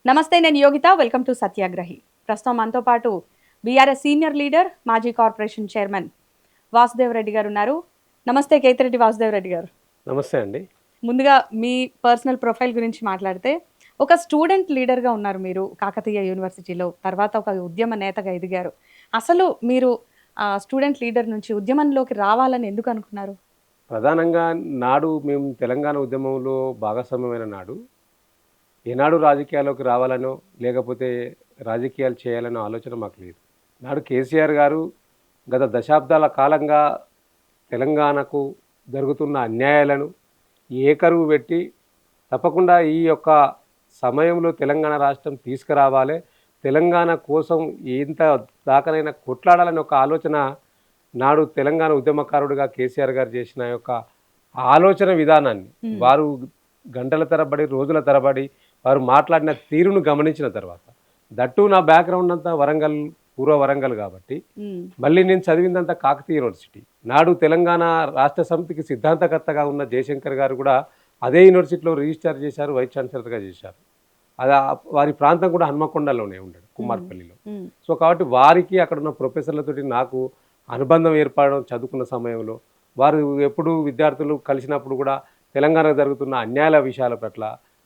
నమస్తే, నేను Yogita. Welcome to సత్యాగ్రహి. ప్రస్తుతం మనతో పాటు బీఆర్ఎస్ సీనియర్ లీడర్, మాజీ కార్పొరేషన్ చైర్మన్ వాసుదేవ్ రెడ్డి గారు ఉన్నారు. నమస్తే కేతిరెడ్డి వాసుదేవ్ రెడ్డి గారు. నమస్తే అండి. ముందుగా మీ పర్సనల్ ప్రొఫైల్ గురించి మాట్లాడితే, ఒక స్టూడెంట్ లీడర్గా ఉన్నారు మీరు కాకతీయ యూనివర్సిటీలో. తర్వాత ఒక ఉద్యమ నేతగా ఎదిగారు. అసలు మీరు స్టూడెంట్ లీడర్ నుంచి ఉద్యమంలోకి రావాలని ఎందుకు అనుకున్నారు? ప్రధానంగా నాడు మేము తెలంగాణ ఉద్యమంలో భాగస్వామ్యమైన నాడు ఏనాడు రాజకీయాల్లోకి రావాలనో లేకపోతే రాజకీయాలు చేయాలనో ఆలోచన మాకు లేదు. నాడు కేసీఆర్ గారు గత దశాబ్దాల కాలంగా తెలంగాణకు జరుగుతున్న అన్యాయాలను ఏకరువు పెట్టి తప్పకుండా ఈ యొక్క సమయంలో తెలంగాణ రాష్ట్రం తీసుకురావాలి, తెలంగాణ కోసం ఎంత దాకనైనా కొట్లాడాలని ఒక ఆలోచన నాడు తెలంగాణ ఉద్యమకారుడిగా కేసీఆర్ గారు చేసిన యొక్క ఆలోచన విధానాన్ని వారు గంటల తరబడి రోజుల తరబడి వారు మాట్లాడిన తీరును గమనించిన తర్వాత, దట్టు నా బ్యాక్గ్రౌండ్ అంతా వరంగల్, పూర్వ వరంగల్ కాబట్టి మళ్ళీ నేను చదివిందంతా కాకతీయ యూనివర్సిటీ. నాడు తెలంగాణ రాష్ట్ర సమితికి సిద్ధాంతకర్తగా ఉన్న జయశంకర్ గారు కూడా అదే యూనివర్సిటీలో రిజిస్టర్ చేశారు, వైస్ ఛాన్సలర్గా చేశారు. అది వారి ప్రాంతం కూడా హన్మకొండలోనే ఉండడు, కుమార్పల్లిలో. సో కాబట్టి వారికి అక్కడ ఉన్న ప్రొఫెసర్లతోటి నాకు అనుబంధం ఏర్పడడం, చదువుకున్న సమయంలో వారు ఎప్పుడు విద్యార్థులు కలిసినప్పుడు కూడా తెలంగాణకు జరుగుతున్న అన్యాయాల విషయాల పట్ల,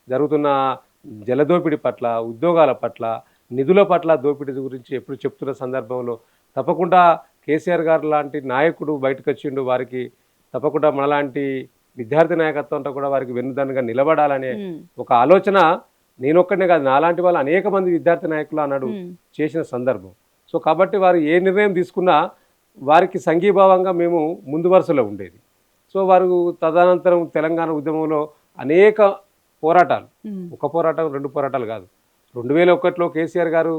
జరుగుతున్న జలదోపిడి పట్ల, ఉద్యోగాల పట్ల, నిధుల పట్ల దోపిడీ గురించి ఎప్పుడు చెప్తున్న సందర్భంలో తప్పకుండా కేసీఆర్ గారు లాంటి నాయకుడు బయటకు వచ్చిండు, వారికి తప్పకుండా మనలాంటి విద్యార్థి నాయకత్వం అంతా కూడా వారికి వెన్నుదన్నుగా నిలబడాలనే ఒక ఆలోచన నేనొక్కడనే కాదు, నాలాంటి వాళ్ళు అనేక మంది విద్యార్థి నాయకులు అన్నాడు చేసిన సందర్భం. సో కాబట్టి వారు ఏ నిర్ణయం తీసుకున్నా వారికి సంఘీభావంగా మేము ముందు వరుసలో ఉండేది. సో వారు తదనంతరం తెలంగాణ ఉద్యమంలో అనేక పోరాటాలు, ఒక పోరాటం రెండు పోరాటాలు కాదు, 2001లో కేసీఆర్ గారు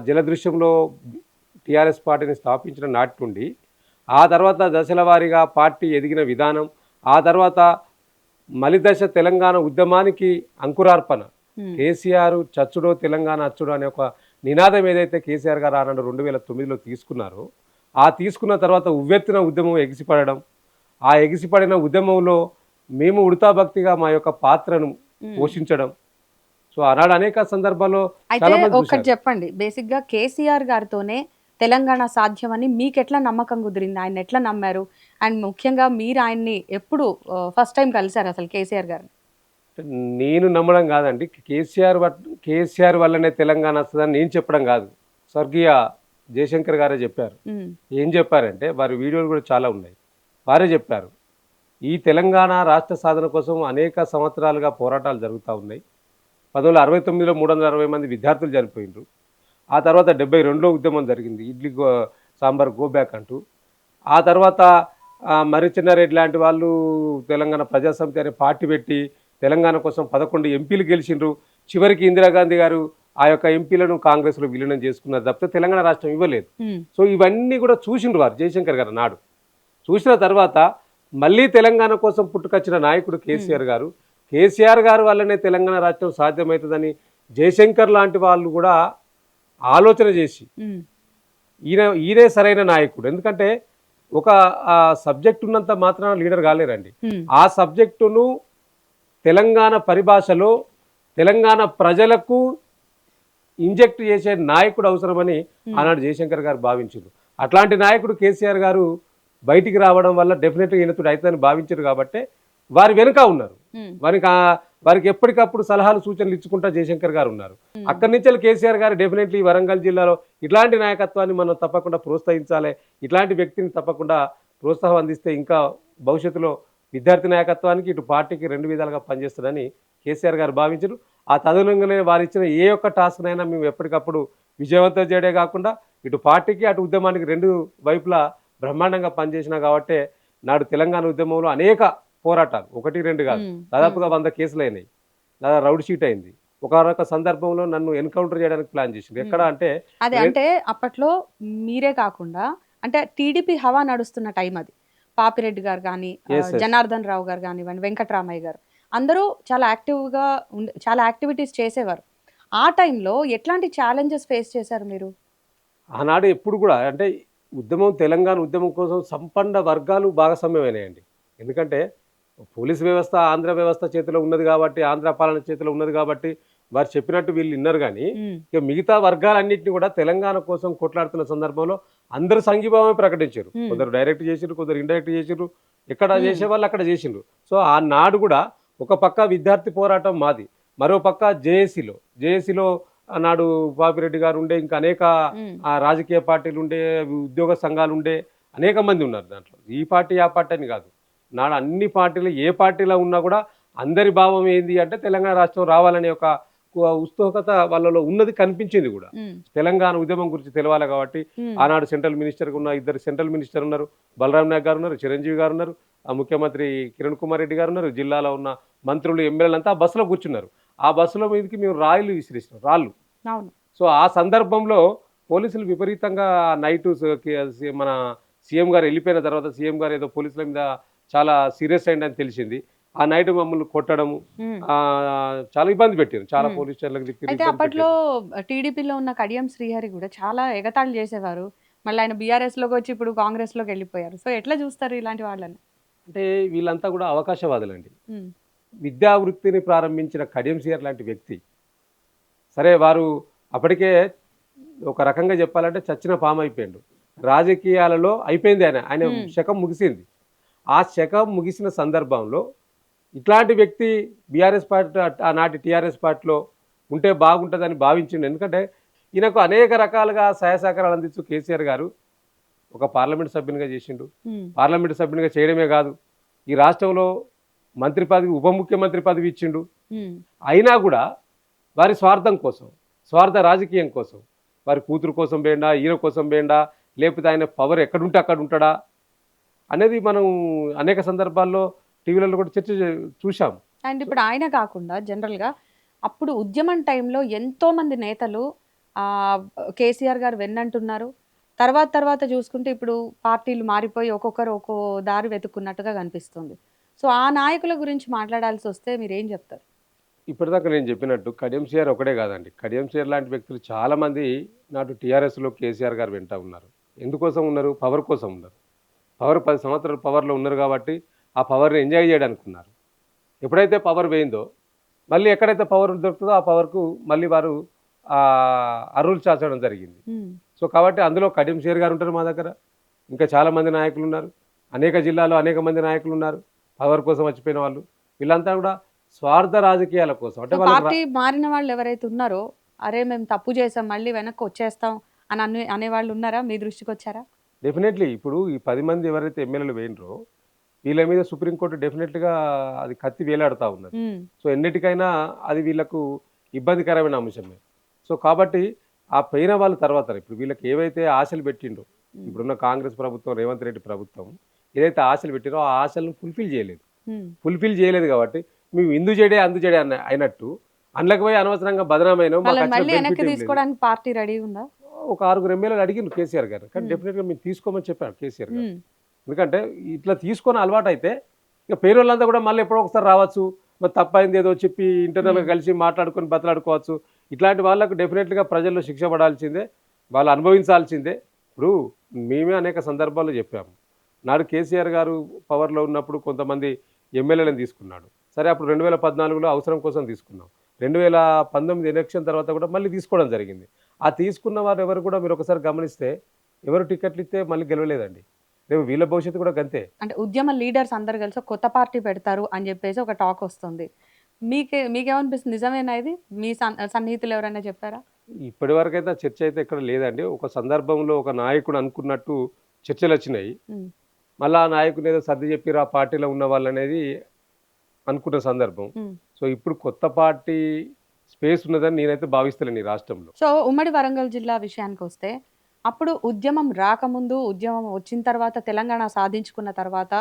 జలదృశ్యంలో టీఆర్ఎస్ పార్టీని స్థాపించిన నాటి నుండి ఆ తర్వాత దశల వారీగా పార్టీ ఎదిగిన విధానం, ఆ తర్వాత మలిదశ తెలంగాణ ఉద్యమానికి అంకురార్పణ కేసీఆర్ చచ్చుడో తెలంగాణ అచ్చుడో అనే ఒక నినాదం ఏదైతే కేసీఆర్ గారు ఆనాడు 2009లో తీసుకున్నారో, ఆ తీసుకున్న తర్వాత ఉవ్వెత్తున ఉద్యమం ఎగిసిపడడం, ఆ ఎగిసిపడిన ఉద్యమంలో మేము ఉడతాభక్తిగా మా యొక్క పాత్రను పోషించడం. సో ఆనాడు అనేక సందర్భాల్లో ఒకటి చెప్పండి, బేసిక్ గా కేసీఆర్ గారితోనే తెలంగాణ సాధ్యమని మీకు ఎట్లా నమ్మకం కుదిరింది? ఆయన ఎట్లా నమ్మారు? అండ్ ముఖ్యంగా మీరు ఆయన్ని ఎప్పుడు ఫస్ట్ టైం కలిసారు అసలు కేసీఆర్ గారిని? నేను నమ్మడం కాదండి, కేసీఆర్ వల్లనే తెలంగాణ వస్తుందని నేను చెప్పడం కాదు, స్వర్గీయ జయశంకర్ గారే చెప్పారు. ఏం చెప్పారంటే, వారి వీడియోలు కూడా చాలా ఉన్నాయి, వారే చెప్పారు ఈ తెలంగాణ రాష్ట్ర సాధన కోసం అనేక సంవత్సరాలుగా పోరాటాలు జరుగుతూ ఉన్నాయి. 1969లో 360 మంది విద్యార్థులు చనిపోయినారు. ఆ తర్వాత 72లో ఉద్యమం జరిగింది, ఇడ్లీ సాంబార్ గో బ్యాక్ అంటూ. ఆ తర్వాత మరి చిన్నారెడ్డి లాంటి వాళ్ళు తెలంగాణ ప్రజాసమితి అనే పార్టీ పెట్టి తెలంగాణ కోసం 11 ఎంపీలు గెలిచిండ్రు. చివరికి ఇందిరాగాంధీ గారు ఆ యొక్క ఎంపీలను కాంగ్రెస్లో విలీనం చేసుకున్నారు తప్పితే తెలంగాణ రాష్ట్రం ఇవ్వలేదు. సో ఇవన్నీ కూడా చూసిండ్రు వారు, జయశంకర్ గారు నాడు. చూసిన తర్వాత మళ్ళీ తెలంగాణ కోసం పుట్టుకొచ్చిన నాయకుడు కేసీఆర్ గారు. కేసీఆర్ గారు వల్లనే తెలంగాణ రాష్ట్రం సాధ్యమవుతుందని జయశంకర్ లాంటి వాళ్ళు కూడా ఆలోచన చేసి ఈయనే సరైన నాయకుడు. ఎందుకంటే ఒక సబ్జెక్ట్ ఉన్నంత మాత్రాన లీడర్ కాలేరండి. ఆ సబ్జెక్టును తెలంగాణ పరిభాషలో తెలంగాణ ప్రజలకు ఇంజెక్ట్ చేసే నాయకుడు అవసరమని ఆనాడు జయశంకర్ గారు భావించారు. అట్లాంటి నాయకుడు కేసీఆర్ గారు బయటికి రావడం వల్ల డెఫినెట్గా ఈయనతుడు అవుతుందని భావించారు కాబట్టి వారి వెనుక ఉన్నారు. వారికి ఎప్పటికప్పుడు సలహాలు సూచనలు ఇచ్చుకుంటా జయశంకర్ గారు ఉన్నారు. అక్కడి నుంచి కేసీఆర్ గారు డెఫినెట్లీ వరంగల్ జిల్లాలో ఇట్లాంటి నాయకత్వాన్ని మనం తప్పకుండా ప్రోత్సహించాలి, ఇట్లాంటి వ్యక్తిని తప్పకుండా ప్రోత్సాహం అందిస్తే ఇంకా భవిష్యత్తులో విద్యార్థి నాయకత్వానికి ఇటు పార్టీకి రెండు విధాలుగా పనిచేస్తుందని కేసీఆర్ గారు భావించారు. ఆ తదనుగుణంగానే వారు ఇచ్చిన ఏ ఒక్క టాస్క్నైనా మేము ఎప్పటికప్పుడు విజయవంతం చేయడే కాకుండా ఇటు పార్టీకి అటు ఉద్యమానికి రెండు వైపులా బ్రహ్మాండంగా పనిచేసినా కాబట్టి నాడు తెలంగాణ ఉద్యమంలో అనేక పోరాటాలు, ఒకటి రెండు కాదు, దాదాపుగా 100 కేసులు అయినాయి, రౌడ్ షీట్ అయింది. ఒకనొక సందర్భంలో నన్ను ఎన్కౌంటర్ చేయడానికి ప్లాన్ చేసింది. ఎక్కడ అంటే అదే, అంటే అప్పట్లో మీరే కాకుండా అంటే టీడీపీ హవా నడుస్తున్న టైం అది. పాపిరెడ్డి గారు కానీ, జనార్దన్ రావు గారు కానివ్వండి, వెంకట్రామయ్య గారు, అందరూ చాలా యాక్టివ్గా చాలా యాక్టివిటీస్ చేసేవారు. ఆ టైంలో ఎట్లాంటి ఛాలెంజెస్ ఫేస్ చేశారు మీరు? ఆనాడు ఎప్పుడు కూడా అంటే ఉద్యమం, తెలంగాణ ఉద్యమం కోసం సంపన్న వర్గాలు భాగస్వామ్యమైనాయండి. ఎందుకంటే పోలీస్ వ్యవస్థ ఆంధ్ర వ్యవస్థ చేతిలో ఉన్నది కాబట్టి, ఆంధ్ర పాలన చేతిలో ఉన్నది కాబట్టి వారు చెప్పినట్టు వీళ్ళు విన్నారు కానీ ఉమ్, ఇక మిగతా వర్గాలన్నింటినీ కూడా తెలంగాణ కోసం కొట్లాడుతున్న సందర్భంలో అందరూ సంఘీభావమే ప్రకటించారు. ఉమ్, కొందరు డైరెక్ట్ చేసిండ్రు, కొందరు ఇండైరెక్ట్ చేసిండ్రు, ఎక్కడ ఉమ్, చేసే వాళ్ళు అక్కడ చేసిండ్రు. సో ఆ నాడు కూడా ఒక పక్క విద్యార్థి పోరాటం మాది, మరో పక్క జేఏసీలో ఆనాడు పాపిరెడ్డి గారు ఉండే, ఇంకా అనేక ఉమ్, రాజకీయ పార్టీలు ఉండే, ఉద్యోగ సంఘాలు ఉండే, అనేక మంది ఉన్నారు దాంట్లో. ఈ పార్టీ ఆ పార్టీ అని కాదు, నాడు అన్ని పార్టీలు ఏ పార్టీలో ఉన్నా కూడా అందరి భావం ఏంది అంటే తెలంగాణ రాష్ట్రం రావాలనే ఒక ఉత్సుకత వాళ్ళలో ఉన్నది కనిపించింది కూడా. ఉమ్, తెలంగాణ ఉద్యమం గురించి తెలవాలి కాబట్టి ఉమ్, ఆనాడు సెంట్రల్ మినిస్టర్గా ఉన్న ఇద్దరు సెంట్రల్ మినిస్టర్ ఉన్నారు, బలరాం నాయక్ గారు ఉన్నారు, చిరంజీవి గారు ఉన్నారు, ఆ ముఖ్యమంత్రి కిరణ్ కుమార్ రెడ్డి గారు ఉన్నారు, జిల్లాలో ఉన్న మంత్రులు ఎమ్మెల్యేలు అంతా ఆ బస్సులో కూర్చున్నారు. ఆ బస్సులో మీదకి మేము రాళ్ళు విసిరేసినాం, రాళ్ళు. అవును. సో ఆ సందర్భంలో పోలీసులు విపరీతంగా నైటు మన సీఎం గారు వెళ్ళిపోయిన తర్వాత సీఎం గారు ఏదో పోలీసుల మీద చాలా సీరియస్ అయిందని తెలిసింది. ఆ నైట్ మమ్మల్ని కొట్టడము, ఉమ్. చాలా ఇబ్బంది పెట్టారు, చాలా ఉమ్. పోలీస్ స్టేషన్లకు తిప్పారు, అయితే ఇబ్బంది అప్పట్లో పెట్టారు. టీడీపీలో ఉన్న కడియం శ్రీహరి కూడా చాలా ఎగతాళి చేసేవారు. మళ్ళీ ఆయన బీఆర్ఎస్ లోకి వచ్చి ఇప్పుడు కాంగ్రెస్ లోకి వెళ్ళిపోయారు. సో ఎట్లా చూస్తారు ఇలాంటి వాళ్ళని? అంటే వీళ్ళంతా కూడా అవకాశవాదులండి. ఉమ్, విద్యా వృత్తిని ప్రారంభించిన కడియం సీఆర్ లాంటి వ్యక్తి, సరే వారు అప్పటికే ఒక రకంగా చెప్పాలంటే చచ్చిన పాము అయిపోయిండు, రాజకీయాలలో అయిపోయింది, ఆయన శకం ముగిసింది. ఆ శకం ముగిసిన సందర్భంలో ఇట్లాంటి వ్యక్తి బీఆర్ఎస్ పార్టీ, ఆనాటి టీఆర్ఎస్ పార్టీలో ఉంటే బాగుంటుందని భావించిండు. ఎందుకంటే ఈయనకు అనేక రకాలుగా సహాయ సహకారాలు అందించు కేసీఆర్ గారు ఒక పార్లమెంట్ సభ్యునిగా చేసిండు. ఉమ్, పార్లమెంట్ సభ్యునిగా చేయడమే కాదు, ఈ రాష్ట్రంలో మంత్రి పదవి, ఉప ముఖ్యమంత్రి పదవి ఇచ్చిండు. ఉమ్, అయినా కూడా వారి స్వార్థం కోసం, స్వార్థ రాజకీయం కోసం, వారి కూతురు కోసం వేయండా, ఈయన కోసం వేయండా, లేకపోతే ఆయన పవర్ ఎక్కడుంటే అక్కడ ఉంటాడా అనేది మనం అనేక సందర్భాల్లో టీవీలలో కూడా చర్చ చూసాం. అండ్ ఇప్పుడు ఆయన కాకుండా జనరల్గా అప్పుడు ఉద్యమం టైంలో ఎంతో మంది నేతలు ఆ, కేసీఆర్ గారు వెన్నంటున్నారు. తర్వాత తర్వాత చూసుకుంటే ఇప్పుడు పార్టీలు మారిపోయి ఒక్కొక్కరు ఒక్కో దారి వెతుక్కున్నట్టుగా కనిపిస్తుంది. సో ఆ నాయకుల గురించి మాట్లాడాల్సి వస్తే మీరు ఏం చెప్తారు? ఇప్పటిదాకా నేను చెప్పినట్టు కడియం సీఆర్ ఒకటే కాదండి, కడియం సీఆర్ లాంటి వ్యక్తులు చాలామంది నాటు టీఆర్ఎస్లో కేసీఆర్ గారు వెంట ఉన్నారు. ఎందుకోసం ఉన్నారు? పవర్ కోసం ఉన్నారు. పవర్ 10 సంవత్సరాలు పవర్లో ఉన్నారు కాబట్టి ఆ పవర్ని ఎంజాయ్ చేయడానికి ఉన్నారు. ఎప్పుడైతే పవర్ పోయిందో మళ్ళీ ఎక్కడైతే పవర్ దొరుకుతుందో ఆ పవర్కు మళ్ళీ వారు అర్రులు చాచడం జరిగింది. ఉమ్, సో కాబట్టి అందులో కడియం సీఆర్ గారు ఉంటారు మా దగ్గర, ఇంకా చాలామంది నాయకులు ఉన్నారు, అనేక జిల్లాలో అనేక మంది నాయకులు ఉన్నారు పవర్ కోసం వచ్చిపోయిన వాళ్ళు. వీళ్ళంతా కూడా స్వార్థ రాజకీయాల కోసం, అంటే సో పార్టీ మారిన వాళ్ళు ఎవరైతే ఉన్నారో అరే మేము తప్పు చేసాం మళ్ళీ వెనక్కి వచ్చేస్తాం అని అనేవాళ్ళు ఉన్నారా? మీ దృష్టికి వచ్చారా? డెఫినెట్లీ ఇప్పుడు ఈ 10 మంది ఎవరైతే ఎమ్మెల్యేలు వేయినరో వీళ్ళ మీద సుప్రీంకోర్టు డెఫినెట్గా అది కత్తి వేలాడుతూ ఉన్నది. ఉమ్, సో ఎన్నిటికైనా అది వీళ్ళకు ఇబ్బందికరమైన అంశమే. సో కాబట్టి ఆ పోయిన వాళ్ళ తర్వాత ఇప్పుడు వీళ్ళకి ఏవైతే ఆశలు పెట్టిండో, ఇప్పుడున్న కాంగ్రెస్ ప్రభుత్వం, రేవంత్ రెడ్డి ప్రభుత్వం ఏదైతే ఆశలు పెట్టిరో ఆ ఆశలను ఫుల్ఫిల్ చేయలేదు కాబట్టి మేము ఇందు చేయడే అందు చేయడే అయినట్టు అందులోకి పోయి అనవసరంగా బదనామైన వాళ్ళని మళ్ళీ వెనక్కి తీసుకోవడానికి పార్టీ రెడీ ఉందా? ఒక 6 ఎమ్మెల్యేలు అడిగిండు కేసీఆర్ గారు, కానీ డెఫినెట్గా మీరు తీసుకోమని చెప్పాడు కేసీఆర్ గారు. ఉమ్, ఎందుకంటే ఇట్లా తీసుకొని అలవాటు అయితే ఇక పేరోళ్ళంతా కూడా మళ్ళీ ఎప్పుడో ఒకసారి రావచ్చు, మరి తప్పైంది ఏదో చెప్పి ఇంటర్నల్గా కలిసి మాట్లాడుకొని బతలాడుకోవచ్చు. ఇట్లాంటి వాళ్ళకు డెఫినెట్గా ప్రజల్లో శిక్ష పడాల్సిందే, వాళ్ళు అనుభవించాల్సిందే. ఇప్పుడు మేమే అనేక సందర్భాల్లో చెప్పాము, నాడు కేసీఆర్ గారు పవర్లో ఉన్నప్పుడు కొంతమంది ఎమ్మెల్యేలను తీసుకున్నాడు. సరే అప్పుడు 2014లో అవసరం కోసం తీసుకున్నాం, 2019 ఎలక్షన్ తర్వాత కూడా మళ్ళీ తీసుకోవడం జరిగింది. ఆ తీసుకున్న వారు ఎవరు కూడా మీరు ఒకసారి గమనిస్తే ఎవరు టికెట్లు ఇస్తే మళ్ళీ గెలవలేదండి. రేపు వీళ్ళ భవిష్యత్తు కూడా గంతే. అంటే ఉద్యమ లీడర్స్ అందరు కలిసి ఒక కొత్త పార్టీ పెడతారు అని చెప్పేసి ఒక టాక్ వస్తుంది. మీకేమనిపిస్తుంది? నిజమేనా ఇది? మీ సన్నిహితులు ఎవరైనా చెప్పారా? ఇప్పటి వరకు అయితే చర్చ అయితే ఇక్కడ లేదండి. ఒక సందర్భంలో ఒక నాయకుడు అనుకున్నట్టు చర్చలు వచ్చినాయి, ఉమ్, మళ్ళీ ఆ నాయకుని ఏదో సర్ది చెప్పిరు ఆ పార్టీలో ఉన్న వాళ్ళు అనేది అనుకున్న సందర్భం. ఉమ్. సో ఇప్పుడు కొత్త పార్టీ స్పేస్ ఉన్నదని నేనైతే భావిస్తలేను ఈ రాష్ట్రంలో. సో ఉమ్మడి వరంగల్ జిల్లా విషయానికి వస్తే అప్పుడు ఉద్యమం రాకముందు, ఉద్యమం వచ్చిన తర్వాత, తెలంగాణ సాధించుకున్న తర్వాత,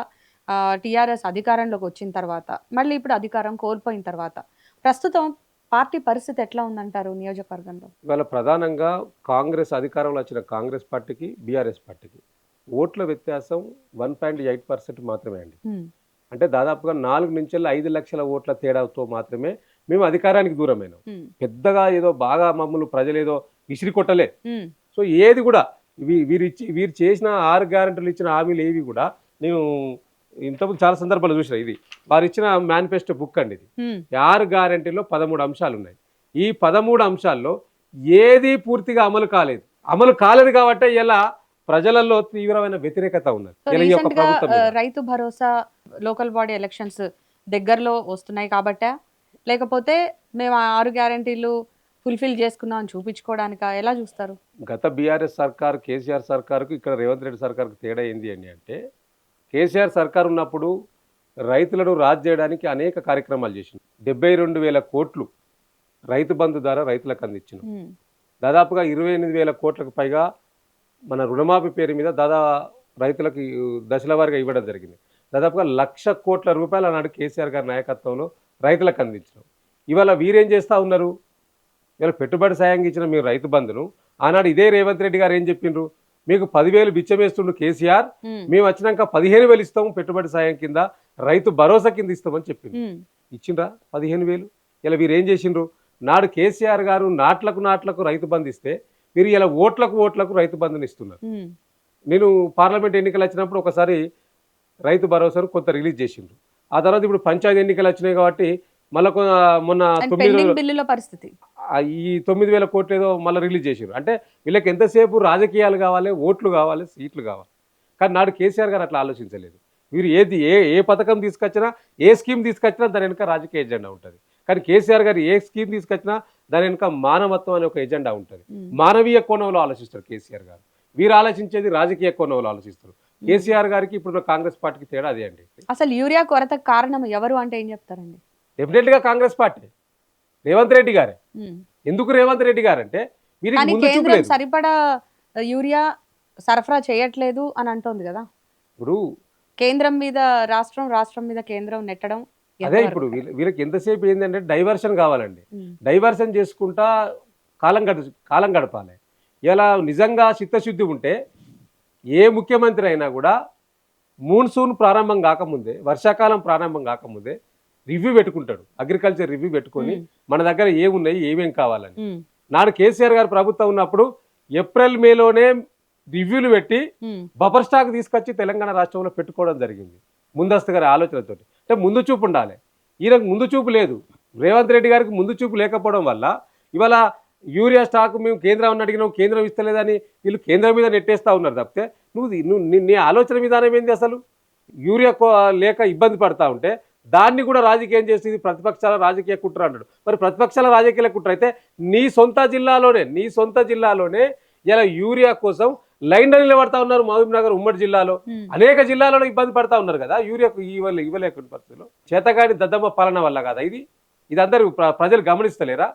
టీఆర్ఎస్ అధికారంలోకి వచ్చిన తర్వాత, మళ్ళీ ఇప్పుడు అధికారం కోల్పోయిన తర్వాత ప్రస్తుతం పార్టీ పరిస్థితి ఎట్లా ఉందంటారు నియోజకవర్గంలో? ఇవాళ ప్రధానంగా కాంగ్రెస్ అధికారంలో వచ్చిన కాంగ్రెస్ పార్టీకి బీఆర్ఎస్ పార్టీకి ఓట్ల వ్యత్యాసం 1.8% మాత్రమే అండి. ఉమ్, అంటే దాదాపుగా 4 నుంచి 5 లక్షల ఓట్ల తేడాతో మాత్రమే మేము అధికారానికి దూరమైనాం. ఉమ్, పెద్దగా ఏదో బాగా మమ్మల్ని ప్రజలు ఏదో విసిరి కొట్టలే. ఉమ్, సో ఏది కూడా వీరు చేసిన 6 గ్యారెంటీలు ఇచ్చిన హామీలు ఏవి కూడా నేను ఇంతకుముందు చాలా సందర్భాలు చూసిన. ఇది వారు ఇచ్చిన మేనిఫెస్టో బుక్ అండి. ఇది ఉమ్, 6 గ్యారెంటీలో 13 అంశాలు ఉన్నాయి. ఈ 13 అంశాల్లో ఏది పూర్తిగా అమలు కాలేదు కాబట్టి ఇలా ప్రజలలో తీవ్రమైన వ్యతిరేకత ఉన్నది సో ఇలా ఈ యొక్క రీసెంట్ గా ప్రభుత్వం మీద. Rythu Bharosa local body elections దగ్గరలో వస్తున్నాయి కాబట్టా, లేకపోతే మేము ఆ 6 గ్యారెంటీలు ఫుల్ఫిల్ చేసుకున్నాం అని చూపించుకోవడానికా, ఎలా చూస్తారు? గత బీఆర్ఎస్ సర్కార్ కేసీఆర్ సర్కారుకు ఇక్కడ రేవంత్ రెడ్డి సర్కారుకు తేడా ఏంది అని అంటే, కేసీఆర్ సర్కార్ ఉన్నప్పుడు రైతులను రాజు చేయడానికి అనేక కార్యక్రమాలు చేసింది. 72,000 కోట్లు రైతు బంధు ద్వారా రైతులకు అందించినాం. ఉమ్, దాదాపుగా 28,000 కోట్లకు పైగా మన రుణమాఫీ పేరు మీద రైతులకు దశల వారీగా ఇవ్వడం జరిగింది. దాదాపుగా 1,00,000 కోట్ల రూపాయలు ఆనాడు కేసీఆర్ గారి నాయకత్వంలో రైతులకు అందించినాం. ఇవాళ వీరేం చేస్తూ ఉన్నారు? ఇవాళ పెట్టుబడి సాయంగా ఇచ్చిన మీరు రైతు బంధును ఆనాడు ఇదే రేవంత్ రెడ్డి గారు ఏం చెప్పిండ్రు? మీకు 10,000 బిచ్చమేస్తుండు కేసీఆర్, మేము వచ్చినాక 15,000 ఇస్తాము పెట్టుబడి సాయం కింద, రైతు భరోసా కింద ఇస్తామని చెప్పింది. ఇచ్చిండ్రా 15,000? ఇలా వీరు ఏం చేసిండ్రు? నాడు కేసీఆర్ గారు నాట్లకు రైతు బంధు ఇస్తే మీరు ఇలా ఓట్లకు రైతు బంధుని ఇస్తున్నారు. నేను పార్లమెంట్ ఎన్నికలు వచ్చినప్పుడు ఒకసారి రైతు భరోసాను కొంత రిలీజ్ చేసిండ్రు. ఆ తర్వాత ఇప్పుడు పంచాయతీ ఎన్నికలు వచ్చినాయి కాబట్టి మళ్ళీ మొన్న 9 బిల్లుల పరిస్థితి ఈ 9,000 కోట్లు ఏదో మళ్ళీ రిలీజ్ చేసారు. అంటే వీళ్ళకి ఎంతసేపు రాజకీయాలు కావాలి, ఓట్లు కావాలి, సీట్లు కావాలి. కానీ నాడు కేసీఆర్ గారు అట్లా ఆలోచించలేదు. వీరు ఏ పథకం తీసుకొచ్చినా, ఏ స్కీమ్ తీసుకొచ్చినా దాని వెనుక రాజకీయ ఎజెండా ఉంటుంది. కానీ కేసీఆర్ గారు ఏ స్కీమ్ తీసుకొచ్చినా దాని వెనుక మానవత్వం అనే ఒక ఎజెండా ఉంటుంది. మానవీయ కోణంలో ఆలోచిస్తారు కేసీఆర్ గారు. వీరు ఆలోచించేది రాజకీయ కోణంలో ఆలోచిస్తారు. కేసీఆర్ గారికి ఇప్పుడు కాంగ్రెస్ పార్టీకి తేడా అదే అండి. అసలు యూరియా కొరతకు కారణం ఎవరు అంటే ఏం చెప్తారండి? డెఫినెట్గా కాంగ్రెస్ పార్టీ, రేవంత్ రెడ్డి గారే. ఎందుకు రేవంత్ రెడ్డి గారు అంటే వీరికి ముందు చూపు లేదు. సరిపడా యూరియా సరఫరా చేయట్లేదు అని అంటోంది కదా. ఇప్పుడు కేంద్రం మీద రాష్ట్రం, రాష్ట్రం మీద కేంద్రం నెట్టడం అదే. ఇప్పుడు వీళ్ళకి ఎంతసేపు ఏంటంటే డైవర్షన్ కావాలండి. డైవర్షన్ చేసుకుంటా కాలం గడపాలి. ఇలా నిజంగా చిత్తశుద్ధి ఉంటే ఏ ముఖ్యమంత్రి అయినా కూడా మూన్సూన్ ప్రారంభం కాకముందే, వర్షాకాలం ప్రారంభం కాకముందే రివ్యూ పెట్టుకుంటాడు. అగ్రికల్చర్ రివ్యూ పెట్టుకొని మన దగ్గర ఏమున్నాయి, ఏమేం కావాలని. నాడు కేసీఆర్ గారు ప్రభుత్వం ఉన్నప్పుడు ఏప్రిల్ మేలోనే రివ్యూలు పెట్టి బఫర్ స్టాక్ తీసుకొచ్చి తెలంగాణ రాష్ట్రంలో పెట్టుకోవడం జరిగింది, ముందస్తు గారి ఆలోచనతో. అంటే ముందు చూపు ఉండాలి. ఈయనకు ముందు చూపు లేదు. రేవంత్ రెడ్డి గారికి ముందు చూపు లేకపోవడం వల్ల ఇవాళ యూరియా స్టాక్ మేము కేంద్రం అడిగినాం, కేంద్రం ఇస్తలేదని వీళ్ళు కేంద్రం మీద నెట్టేస్తూ ఉన్నారు తప్పితే నీ ఆలోచన విధానం ఏంది? అసలు యూరియా లేక ఇబ్బంది పడతా ఉంటే దాన్ని కూడా రాజకీయం చేసి ప్రతిపక్షాల రాజకీయ కుట్ర అన్నాడు. మరి ప్రతిపక్షాల రాజకీయ కుట్ర అయితే నీ సొంత జిల్లాలోనే ఇలా యూరియా కోసం లైన్లో నిలబడతా ఉన్నారు. మహబూబ్ నగర్ ఉమ్మడి జిల్లాలో అనేక జిల్లాలలో ఇబ్బంది పడతా ఉన్నారు కదా యూరియాకు ఇవ్వలేకుండా పరిస్థితుల్లో. చేతగాడి దద్దమ్మ పాలన వల్ల కదా ఇది అందరూ ప్రజలు గమనిస్తలేరా?